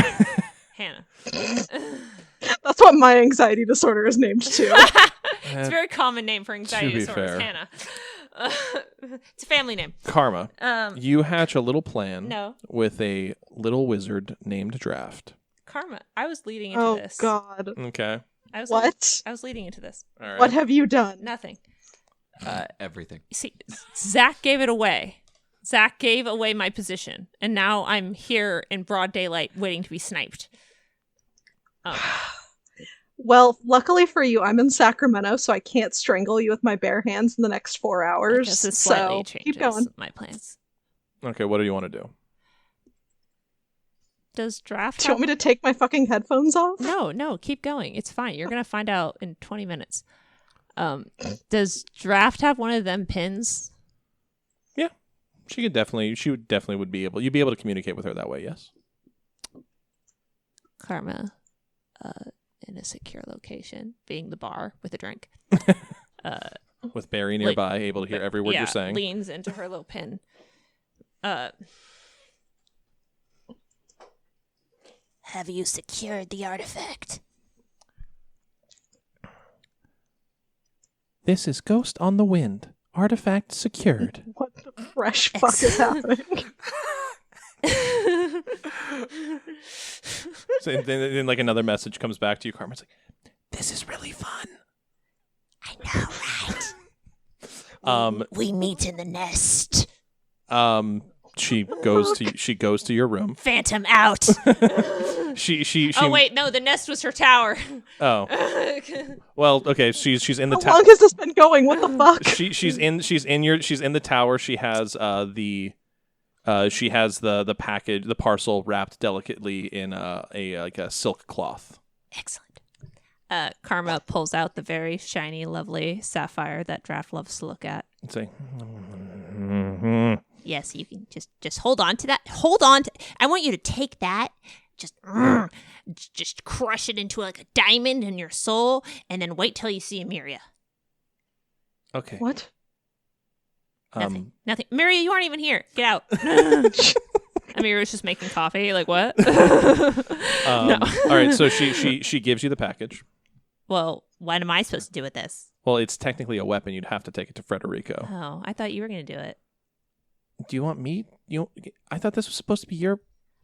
Hannah. That's what my anxiety disorder is named too. It's a very common name for anxiety be disorders. fair. Hannah. It's a family name. Karma. You hatch a little plan No. with a little wizard named Draft. Karma. I was leading into Oh this. God. Okay. I was What? I was leading into this. All right. What have you done? Nothing. Everything. See, Zach gave it away. Zach gave away my position, and now I'm here in broad daylight waiting to be sniped. Well, luckily for you, I'm in Sacramento, so I can't strangle you with my bare hands in the next 4 I hours. guess this slightly So changes keep going. my plans. Okay, what do you want to do? Does Draft Do you want me to take my fucking headphones off? No, keep going. It's fine. You're gonna find out in 20 minutes. Does Draft have one of them pins? She would definitely would be able. You'd be able to communicate with her that way. Yes. Karma, in a secure location, being the bar with a drink. With Barry nearby, able to hear every word yeah, you're saying. leans into her little pin. Have you secured the artifact? This is Ghost on the Wind. Artifact secured. What the fresh fuck is happening? So then, like another message comes back to you, Karma. It's like, this is really fun. I know, right? We meet in the nest. She goes to your room. Phantom out. she. Oh wait, no, the nest was her tower. Oh. Well, okay. She's in the How tower. long has this been going? What the fuck? She's in the tower. She has the package, the parcel wrapped delicately in a silk cloth. Excellent. Karma pulls out the very shiny, lovely sapphire that Draft loves to look at. It's like, Yes, you can just hold on to that. I want you to take that, just crush it into like a diamond in your soul, and then wait till you see Emiria. okay. What? Nothing. Emiria, you aren't even here. Get out. Amira's just making coffee. Like what? No. All right. So she gives you the package. Well, what am I supposed to do with this? Well, it's technically a weapon. You'd have to take it to Frederico. Oh, I thought you were gonna do it. Do you want me? I thought this was supposed to be your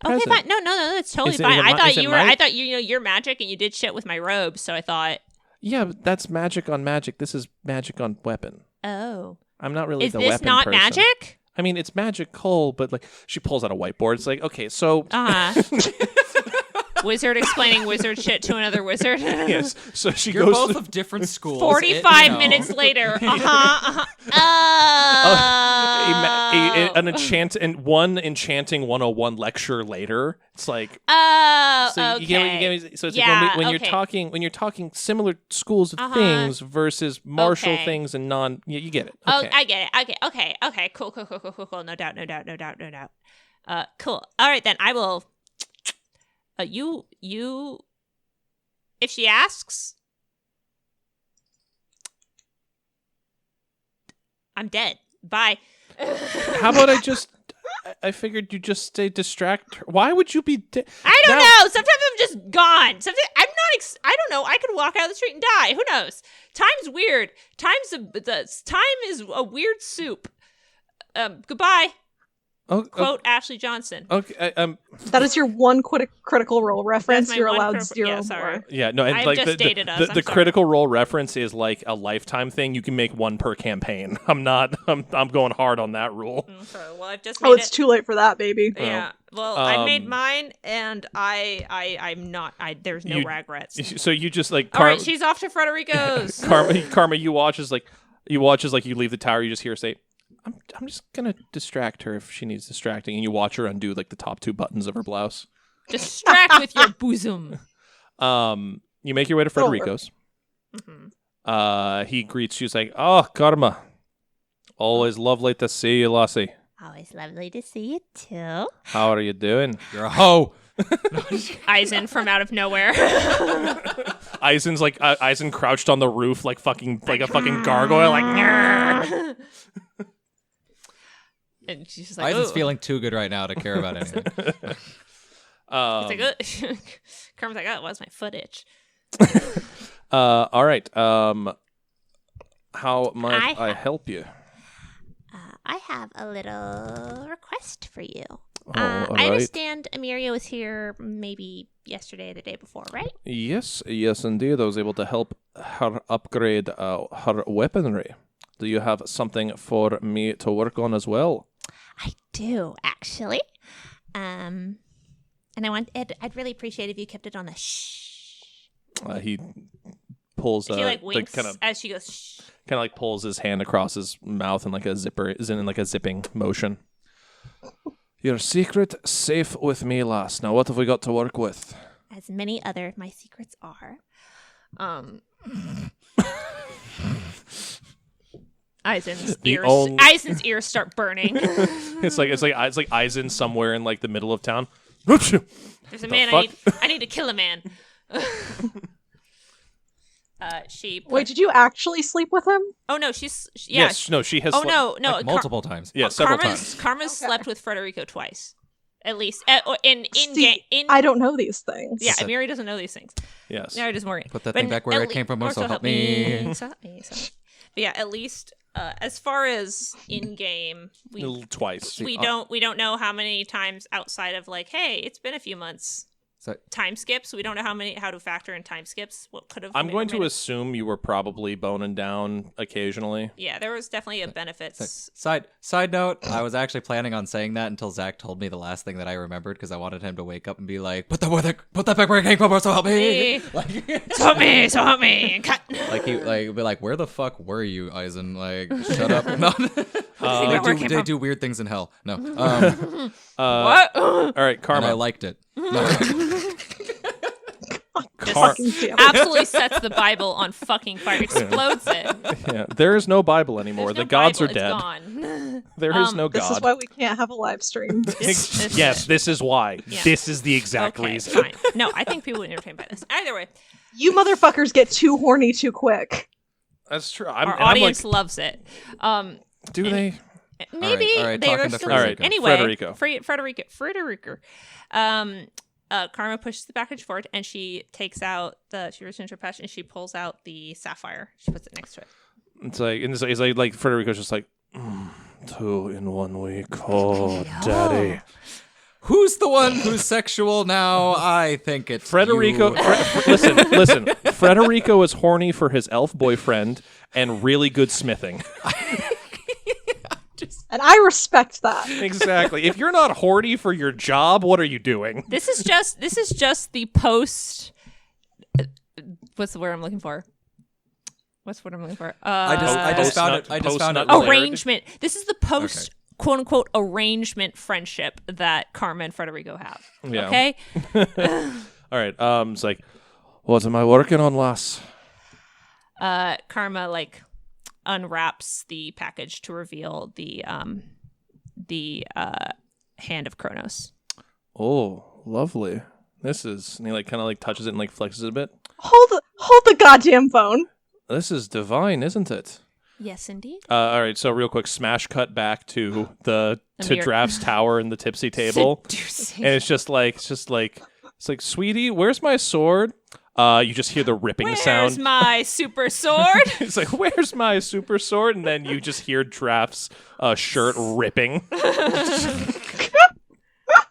Okay, present. fine. No, that's totally Is it- fine. is it I my- thought is it you were. my- I thought you're magic and you did shit with my robe. So I thought, Yeah, but that's magic on magic. This is magic on weapon. oh, I'm not really is the this weapon not person. magic? I mean, it's magical, but like she pulls out a whiteboard. It's like, okay, so Wizard explaining wizard shit to another wizard. yes. So she You're goes. both of different schools. 45 minutes later. An one enchanting 101 lecture later. It's like Oh, so okay. you get me. So it's Yeah, like when okay. you're talking similar schools of things versus martial Okay. things and non. You get it. Oh, Okay. I get it. Okay. Cool. No doubt. Cool. All right, then I will. You. If she asks, I'm dead. Bye. How about I figured you just stay distract her. Why would you be? I don't Now- know. Sometimes I'm just gone. Sometimes I'm not. I don't know. I could walk out of the street and die. Who knows? Time's weird. Time is a weird soup. Goodbye. Oh, Quote Ashley Johnson. okay. That is your one critical role reference. my You're one allowed critical- 0 yeah, sorry. more. Yeah, no, and I've like just dated us. the I'm sorry. critical role reference is like a lifetime thing. You can make one per campaign. I'm going hard on that rule. Okay, well, I've just Oh, made it's it. too late for that, baby. Yeah. Well, I made um, mine, and I'm not. There's no You- regrets. So you just like All right, she's off to Frederico's. Karma. You watch as you leave the tower. You just hear her say, I'm just gonna distract her if she needs distracting, and you watch her undo like the top 2 buttons of her blouse. Distract with your bosom. You make your way to That'll work. Frederico's. Mhm. He greets you. He's like, "Oh, Karma, always lovely to see you, Lassie. Always lovely to see you too. How are you doing?" You're a hoe. Eisen from out of nowhere. Eisen's like Eisen crouched on the roof like a fucking gargoyle. Like, "Nyeh." And she's just like, Eisen's "Ooh." feeling too good right now to care about anything. It's like, Carmen's like, oh, what's my foot itch? All right. How might I help you? I have a little request for you. Oh, I all right. understand Emiria was here maybe yesterday or the day before, right? Yes, indeed. I was able to help her upgrade her weaponry. Do you have something for me to work on as well? I do, actually. And I'd really appreciate if you kept it on the shh. He pulls She like winks kind of as she goes shh. like pulls his hand across his mouth and like a zipper is in like a zipping motion. Your secret safe with me, lass. Now what have we got to work with? As many other of my secrets are. Eisen's ears start burning. It's like Eisen somewhere in like the middle of town. There's a man fuck? I need to kill a man. She Wait, did you actually sleep with him? Oh no, yeah. Yes, no, she has. Oh no, Like multiple times. Yeah, several times. Karma's Okay. slept with Frederico twice, at least. In See, game. I don't know these things. Yeah, Miri doesn't know these things. Yes. Miri doesn't worry. Put that thing back where it came from, or so help me. So help me. But yeah, at least as far as in game, Twice. we don't know how many times outside of like, hey, it's been a few months. So time skips. We don't know how to factor in time skips. What could have? I'm going to made it- assume you were probably boning down occasionally. Yeah, there was definitely a benefits. Side note, I was actually planning on saying that until Zach told me the last thing that I remembered because I wanted him to wake up and be like, put that back where it came from, so help me. So help me, and cut. Like he be like, where the fuck were you, Eisen? Like, shut up. No. where it came They from. do weird things in hell. No. What? All right, And Karma. I liked it. No. Fucking damn it. Absolutely sets the Bible on fucking fire. Explodes it. Yeah, there is no Bible anymore. There's The no gods Bible, are dead. It's gone. There is no This God. is why we can't have a live stream. Yes, this is why. Yeah. This is the exact Okay, reason. fine. No, I think people would be entertained by this. Either way, You motherfuckers get too horny too quick. That's true. our audience loves it. Do they? Maybe all right, they're talking to still Frederico. anyway. Frederico. Frederico. Karma pushes the package forward and she takes out she reaches into her pouch and she pulls out the sapphire. She puts it next to it. It's like, and it's like Frederico's just like, 2 in 1 week. Oh, daddy. Who's the one who's sexual now? I think it's Frederico. you. Listen. Frederico is horny for his elf boyfriend and really good smithing. And I respect that. Exactly. If you're not horny for your job, what are you doing? This is just the post. What's the word I'm looking for? What's the word I'm looking for? I just found it. Post-nut Arrangement. This is the post quote unquote arrangement friendship that Karma and Frederico have. Yeah. Okay. All right. It's like, what am I working on, lass? Karma unwraps the package to reveal the hand of Kronos. Oh, lovely. This is, and he kind of touches it and flexes it a bit. Hold the goddamn phone. This is divine, isn't it? Yes, indeed. All right, so real quick, smash cut back to to mirror. Draft's tower and the tipsy table, and it's just like, sweetie, where's my sword? You just hear the ripping Where's sound. my super sword? It's like, where's my super sword? And then you just hear Draft's shirt ripping.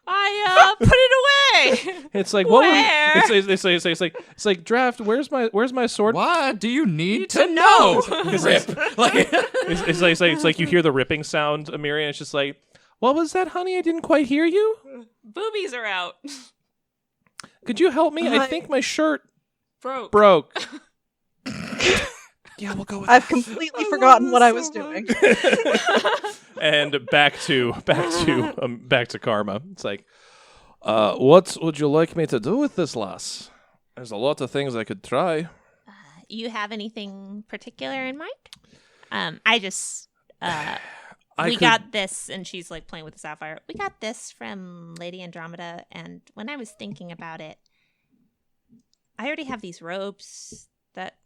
I put it away. It's like, what? Where? It's like, Draft, where's my sword? Why do you need to know? Rip. It's like you hear the ripping sound, Amiri, and it's just like, what was that, honey? I didn't quite hear you. Boobies are out. Could you help me? I think my shirt Broke. Yeah, we'll go with I've completely forgotten what I was doing. and back to Karma. It's like, what would you like me to do with this, lass? There's a lot of things I could try. You have anything particular in mind? I just we could- got this, and she's playing with the sapphire. We got this from Lady Andromeda, and when I was thinking about it, I already have these robes that,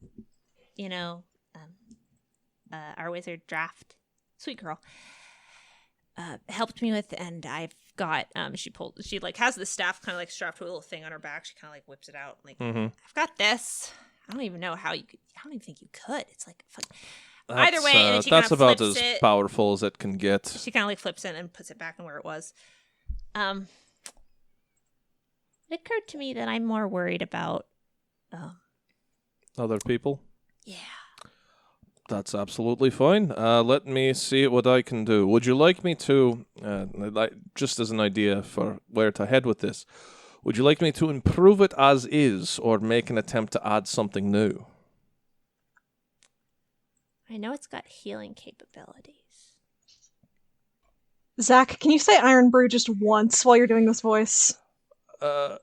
our wizard Draft, sweet girl, helped me with, and I've got. She has the staff kind of strapped to a little thing on her back. She kind of whips it out, Mhm. I've got this. I don't even know how you could. I don't even think you could. It's either way, and then she that's kinda about flips as it. powerful as it can get. She kind of flips it and puts it back in where it was. It occurred to me that I'm more worried about. Other people? Yeah. That's absolutely fine. Let me see what I can do. Would you like me to, just as an idea for where to head with this, would you like me to improve it as is or make an attempt to add something new? I know it's got healing capabilities. Zach, can you say Iron Brew just once while you're doing this voice? As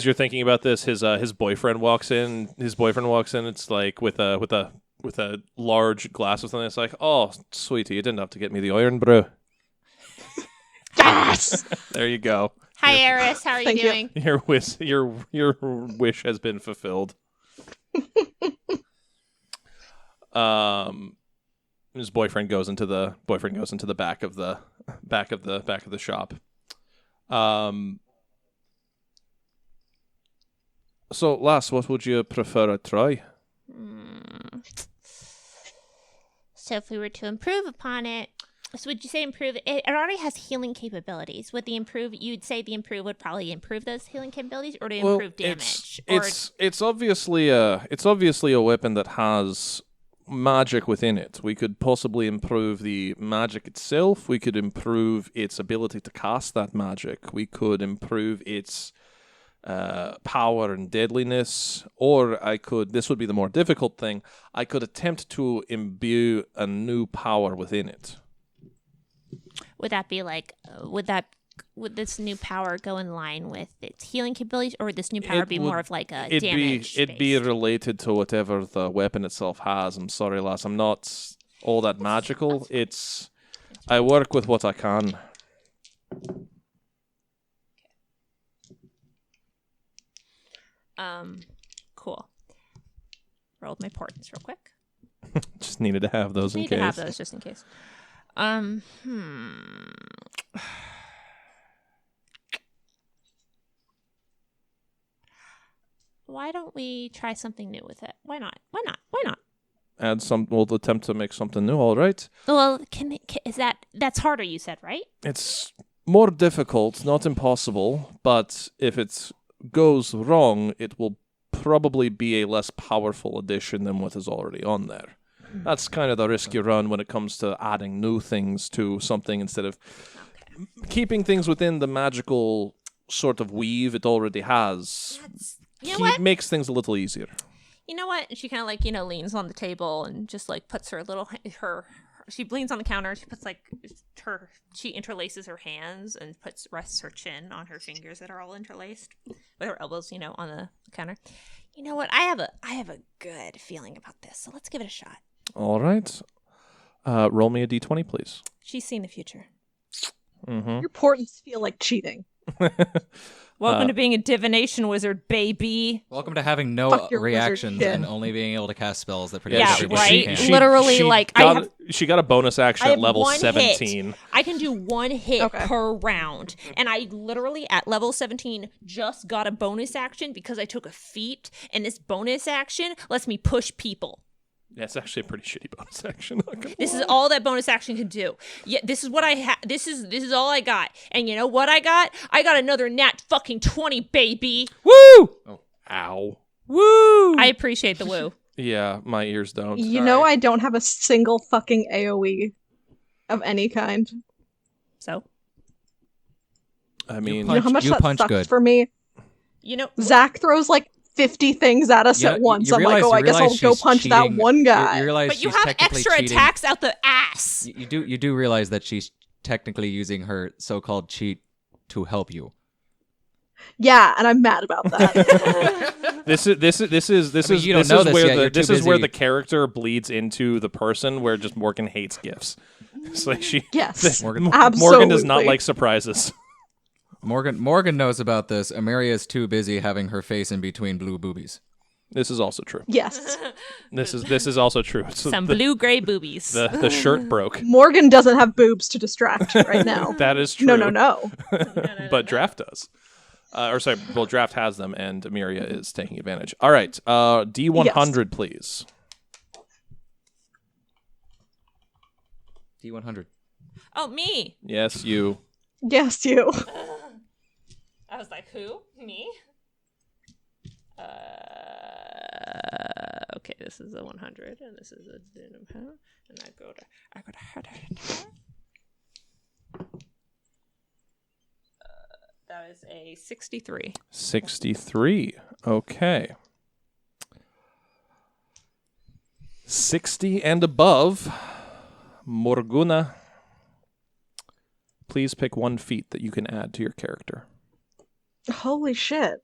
you're thinking about this, his boyfriend walks in. It's like with a large glass of something. It's like, oh, sweetie, you didn't have to get me the iron brew. Yes! There you go. Hi, Eris. How are you Thank you. doing? Your wish has been fulfilled. His boyfriend goes into the back of the shop. So, lass, what would you prefer I try? So if we were to improve upon it, So would you say improve? It already has healing capabilities. Would the improve? You'd say the improve would probably improve those healing capabilities, or to improve damage? It's obviously a weapon that has magic within it. We could possibly improve the magic itself. We could improve its ability to cast that magic. We could improve its power and deadliness, or this would be the more difficult thing, I could attempt to imbue a new power within it. Would that be like, would this new power go in line with its healing capabilities, or would this new power be more of like a damage? It'd be related to whatever the weapon itself has. I'm sorry, lass, I'm not all that magical. I work with what I can. Cool. Rolled my portents real quick. Just needed to have those in Need case. to have those just in case. Why don't we try something new with it? Why not? We'll attempt to make something new, all right? Well, that's harder, you said, right? It's more difficult, not impossible, but if it goes wrong, it will probably be a less powerful addition than what is already on there. That's kind of the risk you run when it comes to adding new things to something instead of keeping things within the magical sort of weave it already has. Makes things a little easier. You know what? And she kind of leans on the table and just puts her little she leans on the counter. She puts she interlaces her hands and rests her chin on her fingers that are all interlaced with her elbows, on the counter. You know what? I have a good feeling about this, so let's give it a shot. All right. Roll me a d20, please. She's seen the future. Mm-hmm. Your portents feel like cheating. Welcome to being a divination wizard, baby. Welcome to having no Fuck your reactions wizard and shit. only being able to cast spells that protect Yeah, everybody. right? Literally, she got a bonus action I at have level one 17. hit. I can do one hit Okay. per round. And I literally, at level 17, just got a bonus action because I took a feat. And this bonus action lets me push people. Yeah, it's actually a pretty shitty bonus action. This is all that bonus action can do. Yeah, this is what I have. This is all I got. And you know what I got? I got another nat fucking 20, baby. Woo! Oh, ow. Woo! I appreciate the woo. Yeah, my ears don't. You know I don't have a single fucking AoE of any kind. So? I mean, You know how much you that punch sucks good. for me? You know, Zach throws 50 things at us at once. I'm like, I guess I'll go punch that one guy. You realize but you she's have technically extra cheating. attacks out the ass. You do realize that she's technically using her so-called cheat to help you. Yeah, and I'm mad about that. This is you don't know this yet, you're too this is where busy. the character bleeds into the person, where just Morgan hates gifts. It's like Yes, Morgan does not absolutely. like surprises. Morgan knows about this. Amaria is too busy having her face in between blue boobies. This is also true. Yes. This is also true. So Some the, blue-gray boobies. the shirt broke. Morgan doesn't have boobs to distract right now. That is true. No. But Draft does. Draft has them, and Amiria is taking advantage. All right, D100, please. D100. Oh, me. Yes, you. Yes, you. I was like, who? Me? Okay, this is a 100, and this is a and I go to that is a 63. 63. Okay. 60 and above. Morguna. Please pick one feat that you can add to your character. Holy shit.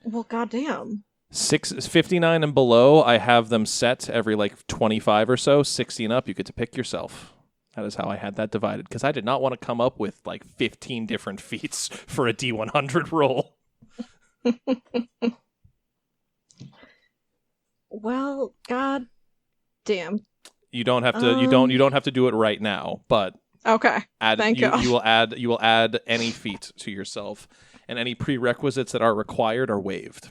Well, goddamn. 59 and below, I have them set every 25 or so. 60 and up, you get to pick yourself. That is how I had that divided, because I did not want to come up with 15 different feats for a D100 roll. Well, god damn. You don't have to. You don't have to do it right now, but Okay. Thank God. you will add any feat to yourself, and any prerequisites that are required are waived.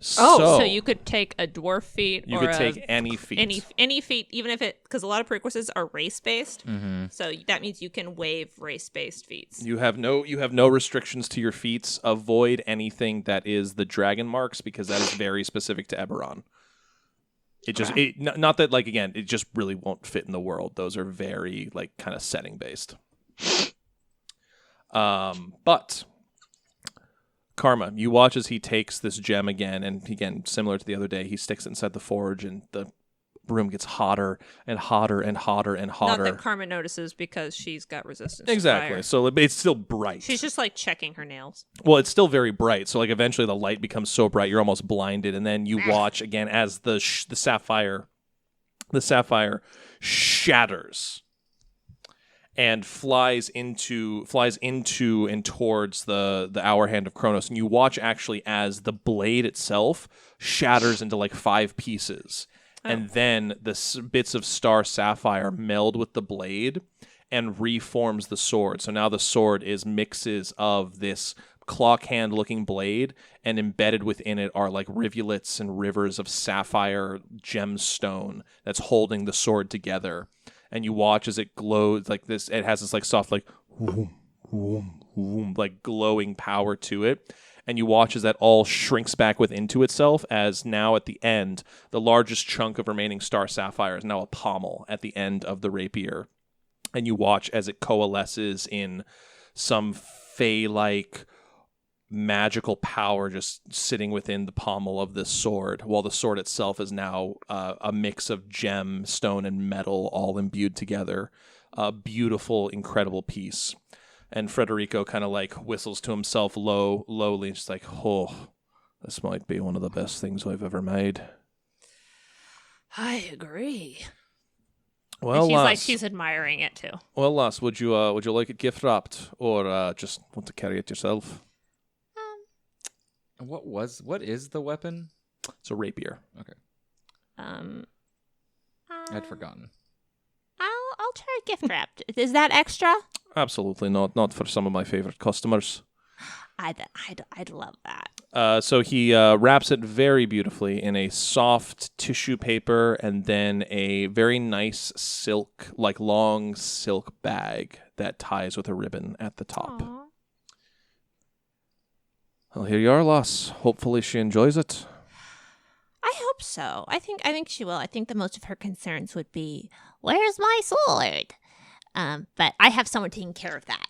So you could take a dwarf feat. You or could take any feat. Any feat, even if because a lot of prerequisites are race based. Mm-hmm. So that means you can waive race based feats. You have no restrictions to your feats. Avoid anything that is the dragon marks because that is very specific to Eberron. It just not that like again, it just really won't fit in the world. Those are very like kind of setting based. But Karma, you watch as he takes this gem again, and again, similar to the other day, he sticks it inside the forge, and the room gets hotter and hotter and hotter and hotter. Not that Karma notices because she's got resistance. Exactly. To fire. So it's still bright. She's just like checking her nails. Well, it's still very bright. So like eventually the light becomes so bright you're almost blinded, and then you watch again as the sapphire shatters and flies into and towards the hour hand of Kronos, and you watch actually as the blade itself shatters into like 5 pieces. And then the bits of star sapphire meld with the blade and reforms the sword. So now the sword is mixes of this clock hand looking blade, and embedded within it are like rivulets and rivers of sapphire gemstone that's holding the sword together. And you watch as it glows like this. It has this like soft like whoom, whoom, whoom, like glowing power to it. And you watch as that all shrinks back into itself, as now at the end, the largest chunk of remaining star sapphire is now a pommel at the end of the rapier. And you watch as it coalesces in some fey-like magical power just sitting within the pommel of this sword, while the sword itself is now a mix of gem, stone, and metal all imbued together. A beautiful, incredible piece. And Federico kind of like whistles to himself lowly, and just like, oh, this might be one of the best things I've ever made. I agree. Well, And she's lass, like she's admiring it too. well, lass, would you like it gift wrapped, or just want to carry it yourself? What is the weapon? It's a rapier. I'd forgotten. I'll try gift wrapped. Is that extra? Absolutely not. Not for some of my favorite customers. I'd love that. So he wraps it very beautifully in a soft tissue paper, and then a very nice silk, like long silk bag that ties with a ribbon at the top. Aw. Well, here you are, lass. Hopefully she enjoys it. I hope so. I think she will. I think the most of her concerns would be, where's my sword? But I have someone taking care of that.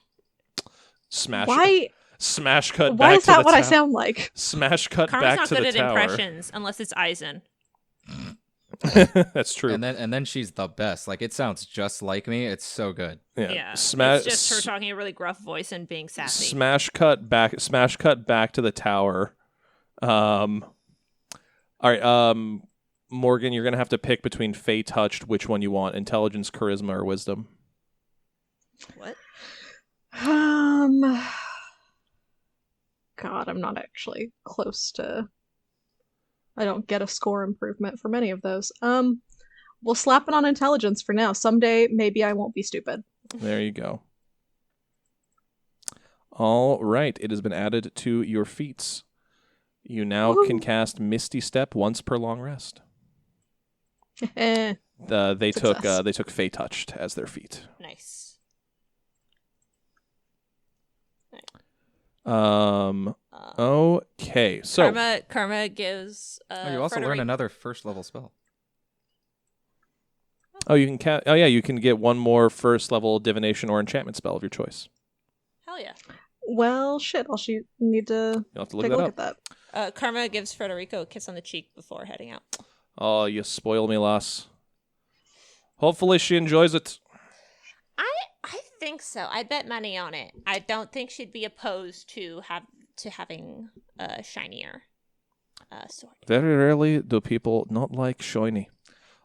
Smash cut Why back is to that the what I tower. sound like? Smash cut Karma's back not to good the at tower. impressions unless it's Eisen. That's true. And then she's the best. Like, it sounds just like me. It's so good. Yeah. Smash. It's just her talking a really gruff voice and being sassy. Smash cut back to the tower. All right, Morgan, you're gonna have to pick between Fey Touched, which one you want, intelligence, charisma, or wisdom. What? God, I'm not actually close to. I don't get a score improvement from any of those. We'll slap it on intelligence for now. Someday, maybe I won't be stupid. There you go. All right, it has been added to your feats. You now can cast Misty Step once per long rest. Eh. They Success. took Fey Touched as their feat. Nice. Okay, so Karma gives. You also learn another first level spell. you can you can get one more first level divination or enchantment spell of your choice. Hell yeah. Well, shit. Need to You'll have to look take a that look up. at that. Karma gives Federico a kiss on the cheek before heading out. Oh, you spoil me, lass. Hopefully she enjoys it. I think so. I bet money on it. I don't think she'd be opposed to having a shinier sword. Very rarely do people not like shiny.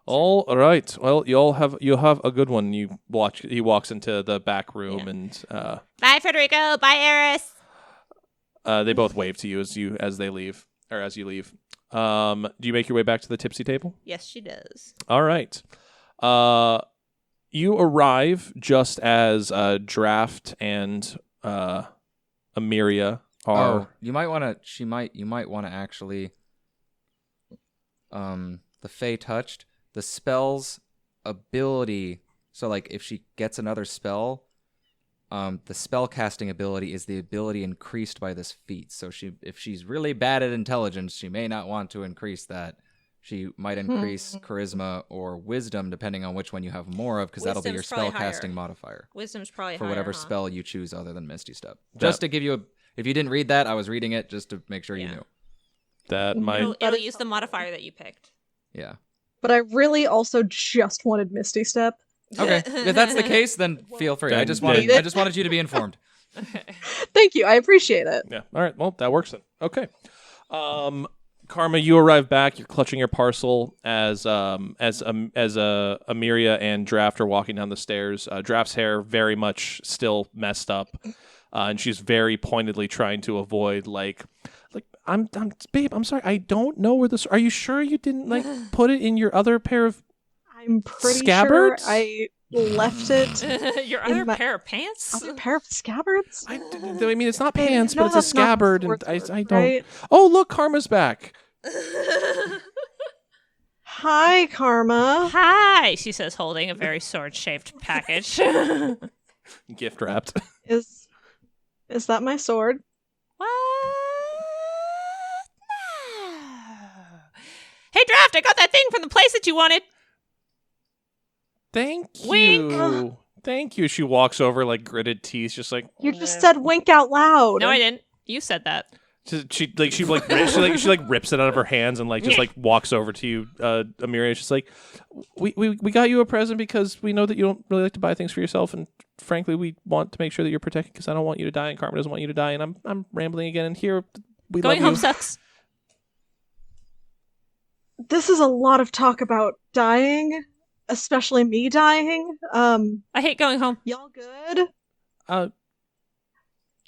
All right. Well, you have a good one. You watch. He walks into the back room, and Bye, Federico. Bye, Eris. they both wave to you as they leave, or as you leave. Do you make your way back to the tipsy table? Yes, she does. All right. You arrive just as Draft and Amiria are. You might want to actually the Fae touched, the spell's ability. So like if she gets another spell, the spell casting ability is the ability increased by this feat. So if she's really bad at intelligence, she may not want to increase that. She might increase charisma or wisdom, depending on which one you have more of, because that'll be your Wisdom's probably spell casting higher. modifier Wisdom's probably for higher, whatever huh? spell you choose other than Misty Step. That- Just to give you if you didn't read that, I was reading it just to make sure you Yeah. knew. That might. It'll use the modifier that you picked. Yeah. But I really also just wanted Misty Step. Okay. If that's the case, then feel free. I Then- just then- wanted you to be informed. Thank you. I appreciate it. Yeah. All right. Well, that works then. Okay. Karma, you arrive back. You're clutching your parcel as Amiria and Draft are walking down the stairs. Draft's hair very much still messed up, and she's very pointedly trying to avoid I'm babe. I'm sorry. I don't know where this. Are you sure you didn't put it in your other pair of? I'm pretty Scabbards? sure I left it. Your In other my- pair of pants? Other pair of scabbards? I mean, it's not pants, No, but it's a that's not scabbard, the and word, I don't. right? Oh, look, Karma's back. Hi, Karma. Hi, she says, holding a very sword-shaped package. Gift wrapped. Is that my sword? What? No. Hey, Draft, I got that thing from the place that you wanted. Thank you. Wink. Thank you. She walks over like gritted teeth, just like You just said wink out loud. No, I didn't. You said that. she rips it out of her hands and just walks over to you, Amiria. She's like, we got you a present because we know that you don't really like to buy things for yourself, and frankly, we want to make sure that you're protected because I don't want you to die, and Karma doesn't want you to die, and I'm rambling again. And here we Going love home you. sucks. This is a lot of talk about dying, especially me dying. I hate going home. Y'all good?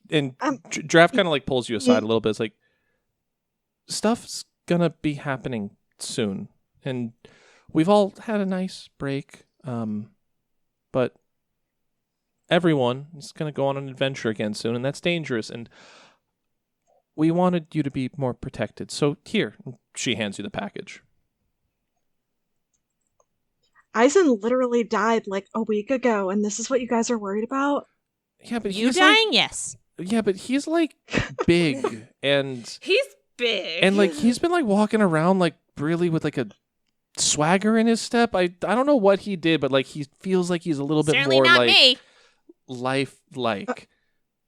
And Um, Draft kind of pulls you aside a little bit. It's like, stuff's gonna be happening soon, and we've all had a nice break. But everyone is gonna go on an adventure again soon, and that's dangerous. And we wanted you to be more protected. So here, she hands you the package. Eisen literally died like a week ago, and this is what you guys are worried about? Yeah, but You he's dying? Yes. yeah, but he's big and. He's big. And he's been walking around really with a swagger in his step. I don't know what he did, but he feels like he's a little bit Certainly more not me. life-like.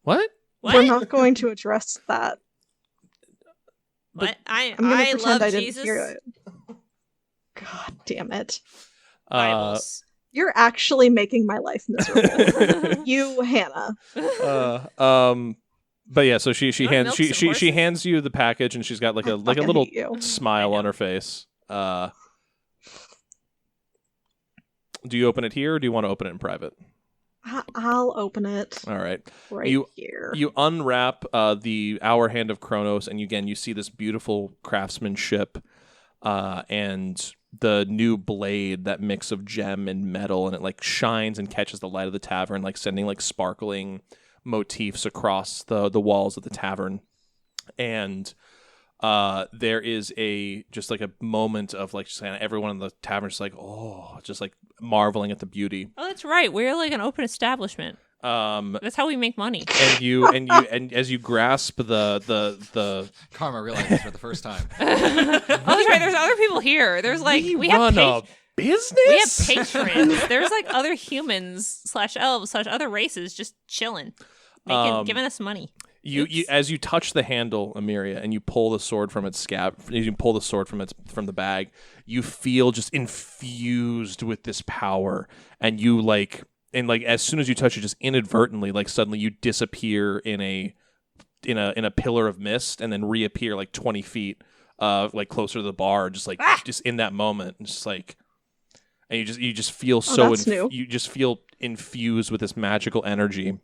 What? What? We're not going to address that. What? I'm gonna I pretend love I didn't Jesus. hear it. God damn it. Bibles. You're actually making my life miserable. You, Hannah. But yeah, so she You wanna hands milk she some horses? hands you the package, and she's got a I fucking little hate you. smile on her face. Do you open it here, or do you want to open it in private? I'll open it All right. right here. You unwrap the Hour Hand of Kronos, and you see this beautiful craftsmanship and the new blade, that mix of gem and metal, and it shines and catches the light of the tavern, sending sparkling motifs across the walls of the tavern. And there is a moment of just kind of everyone in the tavern just marveling at the beauty. Oh, that's right. We're an open establishment. That's how we make money. And as you grasp the Karma realized this for the first time. Oh, that's right. There's other people here. There's we have run a business. we have patrons. There's other humans / elves / other races just chilling, giving us money. You as you touch the handle, Amiria, and you pull the sword from its scab, you pull the sword from the bag, you feel just infused with this power, and you as soon as you touch it, just inadvertently, suddenly you disappear in a pillar of mist, and then reappear 20 feet, closer to the bar, just just in that moment, and just and you just feel that's new. you just feel infused with this magical energy.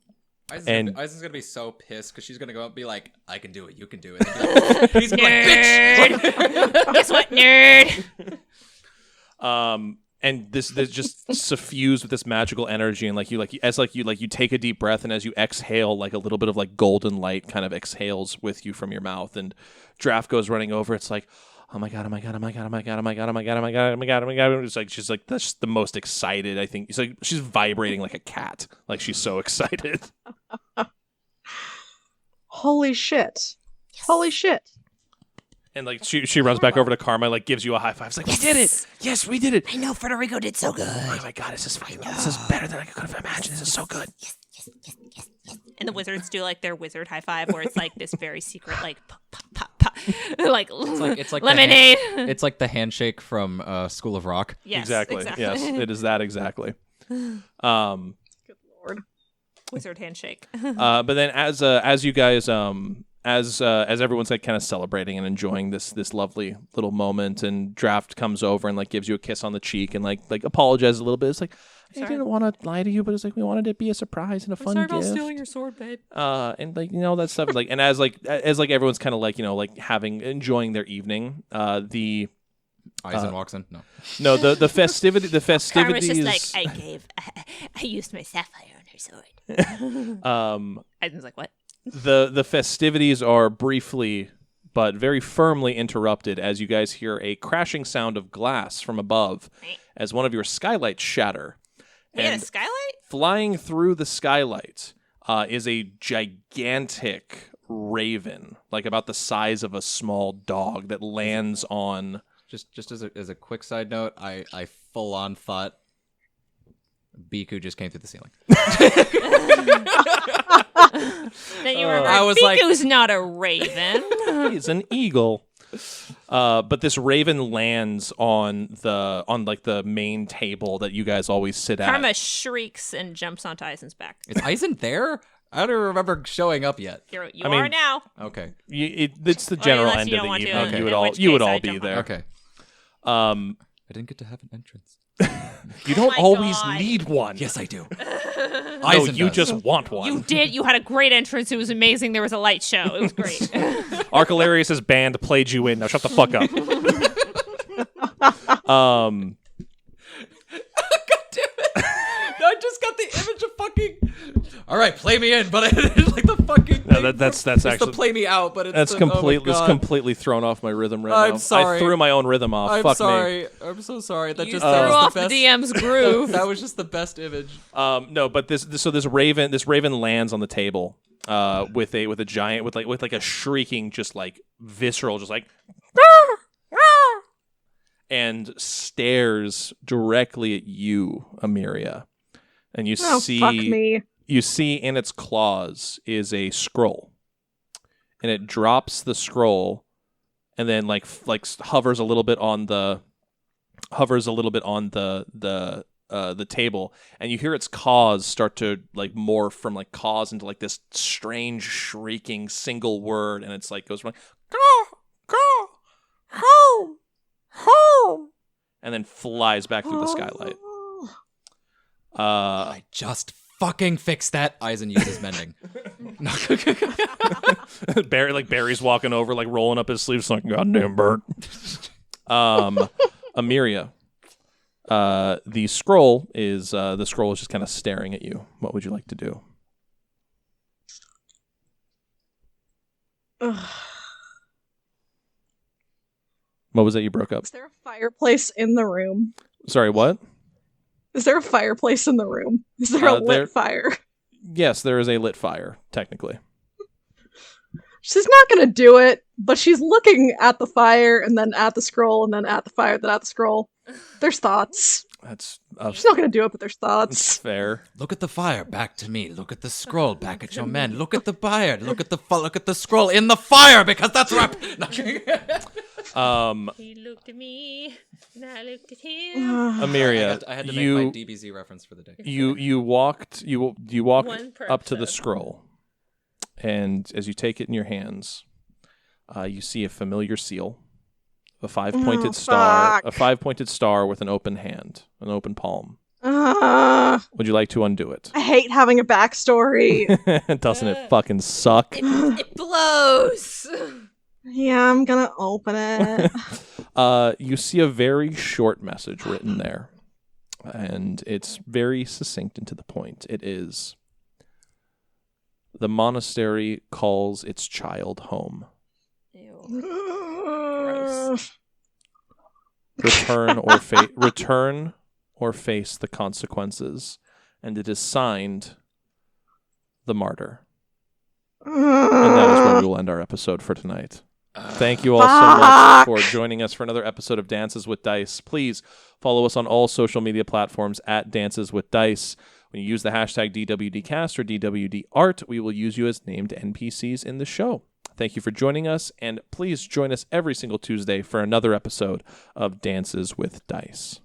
Eisen's gonna be so pissed because she's gonna go up and be like, "I can do it, you can do it." And be like, he's gonna be like, "Bitch!" Guess what, nerd? And this just suffused with this magical energy, and you take a deep breath, and as you exhale, a little bit of golden light kind of exhales with you from your mouth, and Draft goes running over. It's oh my god, oh my god, oh my god, oh my god, oh my god, oh my god, oh my god, oh my god, oh my god. It's like she's like that's the most excited. I think it's like she's vibrating like a cat. Like she's so excited. Holy shit. Holy shit. And like she runs back over to Karma, like gives you a high five. It's like we did it. Yes, we did it. I know Federico did so good. Oh my god, this is fucking. This is better than I could have imagined. This is so good. And the wizards do like their wizard high five, where it's like this very secret, like pop, pop, pop, pop, like It's like lemonade. It's like the handshake from School of Rock. Yes, exactly. Yes, it is that exactly. Good lord. Wizard handshake. But then as you guys as everyone's like kind of celebrating and enjoying this lovely little moment, and Draft comes over and like gives you a kiss on the cheek and like apologizes a little bit. It's like I didn't want to lie to you, but it's like we wanted it to be a surprise and a fun gift. your sword, babe. And like that stuff like and as everyone's kind of like like enjoying their evening. The Aizen walks in. no the festivities. Karma's just like I used my sapphire on her sword. Aizen's like what? The festivities are briefly but very firmly interrupted as you guys hear a crashing sound of glass from above as one of your skylights shatter. We had a And skylight? flying through the skylight is a gigantic raven, like about the size of a small dog, that lands on... Just as a quick side note, I full on thought Biku just came through the ceiling. Then you remember I was like- Biku's not a raven. He's an eagle. But this raven lands on the main table that you guys always sit at. Karma shrieks and jumps onto Aizen's back. Is Aizen there? I don't remember showing up yet. You I mean- are now. Okay. It's the general unless end you of don't the want to, evening. Okay. You would in all which you would case all I be jump there. Okay. Um, I didn't get to have an entrance. you don't my always God. need one. Yes, I do. No, Aizen you does. just want one. You did. You had a great entrance. It was amazing. There was a light show. It was great. Archilarius' band played you in. Now shut the fuck up. I just got the image of fucking. All right, play me in, but I didn't like the fucking. No, that's it's actually the play me out, but it's that's the, completely Oh it's my God. completely thrown off my rhythm right now. I'm sorry. I threw my own rhythm off. I'm Fuck sorry. I'm so sorry. That You just threw that was off the the best. DM's groove. That was just the best image. me. No, but this raven lands on the table with a giant with like a shrieking, just like visceral, just like and stares directly at you, Amiria. And you Oh, see fuck me. you see in its claws is a scroll, and it drops the scroll and then like hovers a little bit on the table, and you hear its caws start to like morph from like caws into like this strange shrieking single word, and it's like goes from like go home, and then flies back through the skylight. I just fucking fixed that. Aizen uses mending. Barry's walking over, like rolling up his sleeves, like goddamn bird. Amiria, the scroll is just kind of staring at you. What would you like to do? Ugh. What was that you broke up? Is there a fireplace in the room? Sorry, what? Is there a fireplace in the room? Is there a lit there- fire? Yes, there is a lit fire, technically. She's not gonna do it, but she's looking at the fire and then at the scroll and then at the fire, then at the scroll. There's thoughts. That's She's not gonna do it, but there's thoughts. fair. Look at the fire, back to me. Look at the scroll, back at your men. Look at the fire. Look at the scroll in the fire, because that's rap. He looked at me, and I looked at him. Amiria, I had to make you my DBZ reference for the day. you walked One per up to the episode. scroll, and as you take it in your hands, you see a familiar seal, a five-pointed star, fuck. a five-pointed star with an open hand, an open palm. Would you like to undo it? I hate having a backstory. Doesn't it fucking suck? It blows. Yeah, I'm gonna open it. You see a very short message written there, and it's very succinct and to the point. It is: the monastery calls its child home. Ew. Return or face the consequences. And it is signed the Martyr. And that is where we will end our episode for tonight. Thank you all so much for joining us for another episode of Dances with Dice. Please follow us on all social media platforms at Dances with Dice. When you use the hashtag DWDcast or DWDart, we will use you as named NPCs in the show. Thank you for joining us, and please join us every single Tuesday for another episode of Dances with Dice.